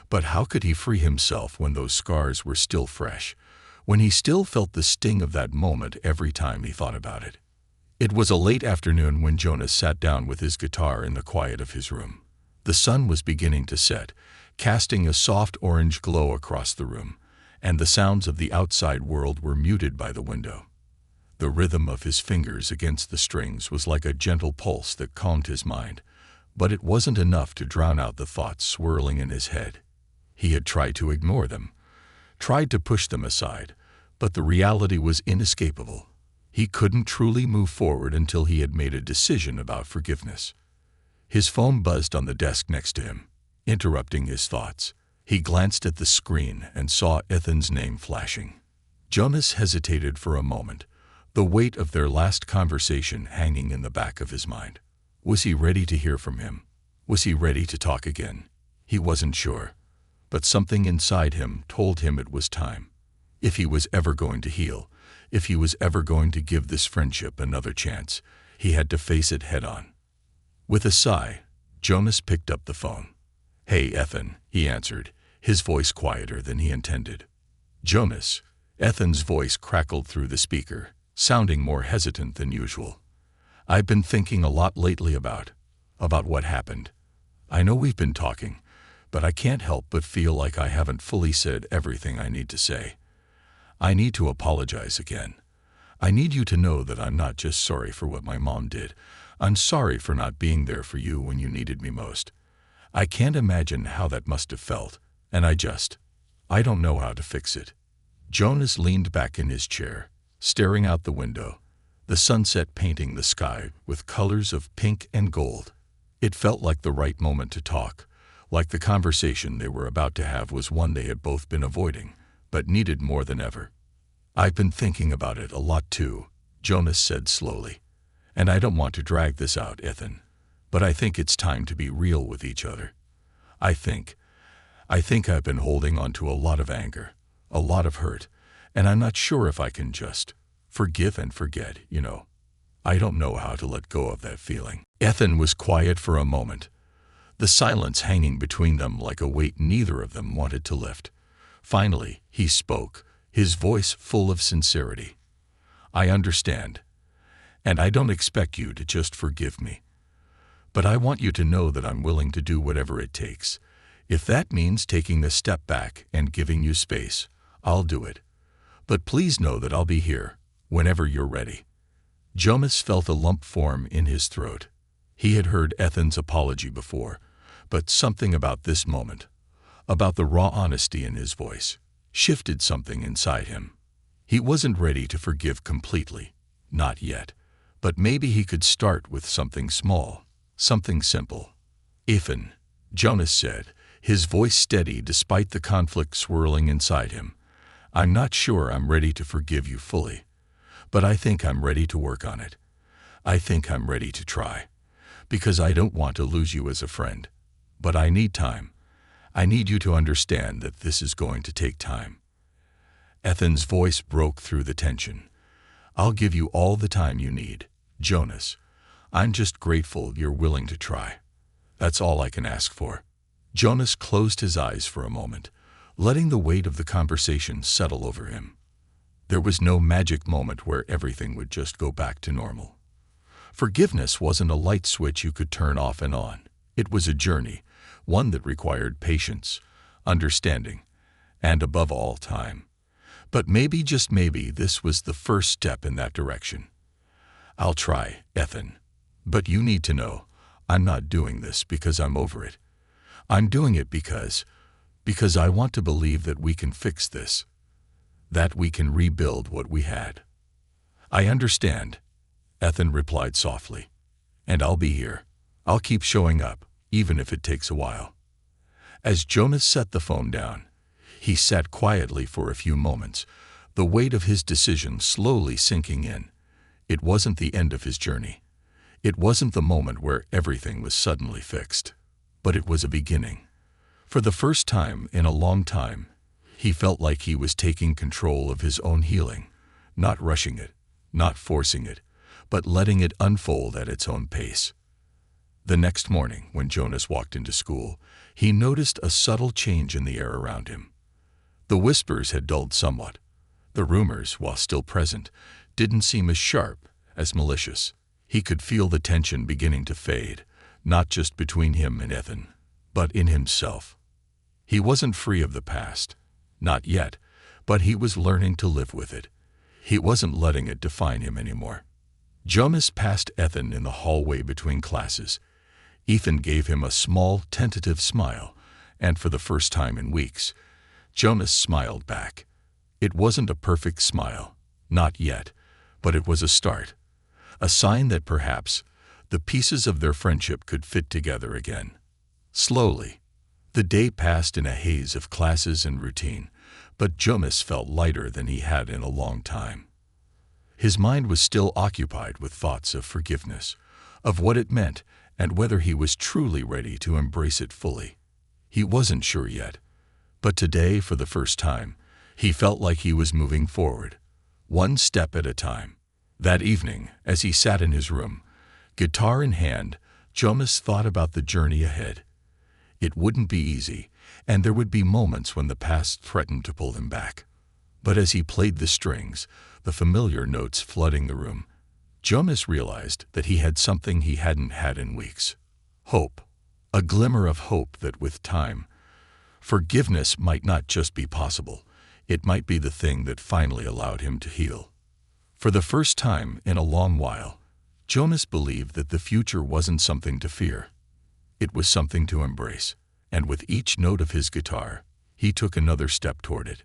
But how could he free himself when those scars were still fresh, when he still felt the sting of that moment every time he thought about it? It was a late afternoon when Jonas sat down with his guitar in the quiet of his room. The sun was beginning to set, casting a soft orange glow across the room, and the sounds of the outside world were muted by the window. The rhythm of his fingers against the strings was like a gentle pulse that calmed his mind, but it wasn't enough to drown out the thoughts swirling in his head. He had tried to ignore them, tried to push them aside, but the reality was inescapable. He couldn't truly move forward until he had made a decision about forgiveness. His phone buzzed on the desk next to him, interrupting his thoughts. He glanced at the screen and saw Ethan's name flashing. Jonas hesitated for a moment, the weight of their last conversation hanging in the back of his mind. Was he ready to hear from him? Was he ready to talk again? He wasn't sure, but something inside him told him it was time. If he was ever going to heal, if he was ever going to give this friendship another chance, he had to face it head-on. With a sigh, Jonas picked up the phone. "Hey, Ethan," he answered, his voice quieter than he intended. "Jonas." Ethan's voice crackled through the speaker, sounding more hesitant than usual. "I've been thinking a lot lately about what happened. I know we've been talking, but I can't help but feel like I haven't fully said everything I need to say. I need to apologize again. I need you to know that I'm not just sorry for what my mom did. I'm sorry for not being there for you when you needed me most. I can't imagine how that must have felt, and I don't know how to fix it." Jonas leaned back in his chair, staring out the window, the sunset painting the sky with colors of pink and gold. It felt like the right moment to talk, like the conversation they were about to have was one they had both been avoiding, but needed more than ever. "I've been thinking about it a lot too," Jonas said slowly. "And I don't want to drag this out, Ethan, but I think it's time to be real with each other. I think I've been holding on to a lot of anger, a lot of hurt, and I'm not sure if I can just forgive and forget, you know. I don't know how to let go of that feeling." Ethan was quiet for a moment, the silence hanging between them like a weight neither of them wanted to lift. Finally, he spoke, his voice full of sincerity. "I understand, and I don't expect you to just forgive me. But I want you to know that I'm willing to do whatever it takes. If that means taking a step back and giving you space, I'll do it. But please know that I'll be here, whenever you're ready." Jonas felt a lump form in his throat. He had heard Ethan's apology before, but something about this moment, about the raw honesty in his voice, shifted something inside him. He wasn't ready to forgive completely, not yet, but maybe he could start with something small, something simple. "Ethan," Jonas said, his voice steady despite the conflict swirling inside him, "I'm not sure I'm ready to forgive you fully, but I think I'm ready to work on it. I think I'm ready to try, because I don't want to lose you as a friend. But I need time. I need you to understand that this is going to take time." Ethan's voice broke through the tension. "I'll give you all the time you need, Jonas. I'm just grateful you're willing to try. That's all I can ask for." Jonas closed his eyes for a moment, letting the weight of the conversation settle over him. There was no magic moment where everything would just go back to normal. Forgiveness wasn't a light switch you could turn off and on. It was a journey, one that required patience, understanding, and above all, time. But maybe, just maybe, this was the first step in that direction. "I'll try, Ethan. But you need to know, I'm not doing this because I'm over it. I'm doing it because I want to believe that we can fix this, that we can rebuild what we had." "I understand," Ethan replied softly. "And I'll be here. I'll keep showing up, even if it takes a while." As Jonas set the phone down, he sat quietly for a few moments, the weight of his decision slowly sinking in. It wasn't the end of his journey. It wasn't the moment where everything was suddenly fixed. But it was a beginning. For the first time in a long time, he felt like he was taking control of his own healing, not rushing it, not forcing it, but letting it unfold at its own pace. The next morning, when Jonas walked into school, he noticed a subtle change in the air around him. The whispers had dulled somewhat. The rumors, while still present, didn't seem as sharp, as malicious. He could feel the tension beginning to fade, not just between him and Ethan, but in himself. He wasn't free of the past. Not yet, but he was learning to live with it. He wasn't letting it define him anymore. Jonas passed Ethan in the hallway between classes. Ethan gave him a small, tentative smile, and for the first time in weeks, Jonas smiled back. It wasn't a perfect smile, not yet, but it was a start, a sign that perhaps the pieces of their friendship could fit together again. Slowly, the day passed in a haze of classes and routine, but Jonas felt lighter than he had in a long time. His mind was still occupied with thoughts of forgiveness, of what it meant and whether he was truly ready to embrace it fully. He wasn't sure yet, but today, for the first time, he felt like he was moving forward, one step at a time. That evening, as he sat in his room, guitar in hand, Jonas thought about the journey ahead. It wouldn't be easy, and there would be moments when the past threatened to pull him back. But as he played the strings, the familiar notes flooding the room, Jonas realized that he had something he hadn't had in weeks. Hope. A glimmer of hope that with time, forgiveness might not just be possible, it might be the thing that finally allowed him to heal. For the first time in a long while, Jonas believed that the future wasn't something to fear. It was something to embrace, and with each note of his guitar, he took another step toward it.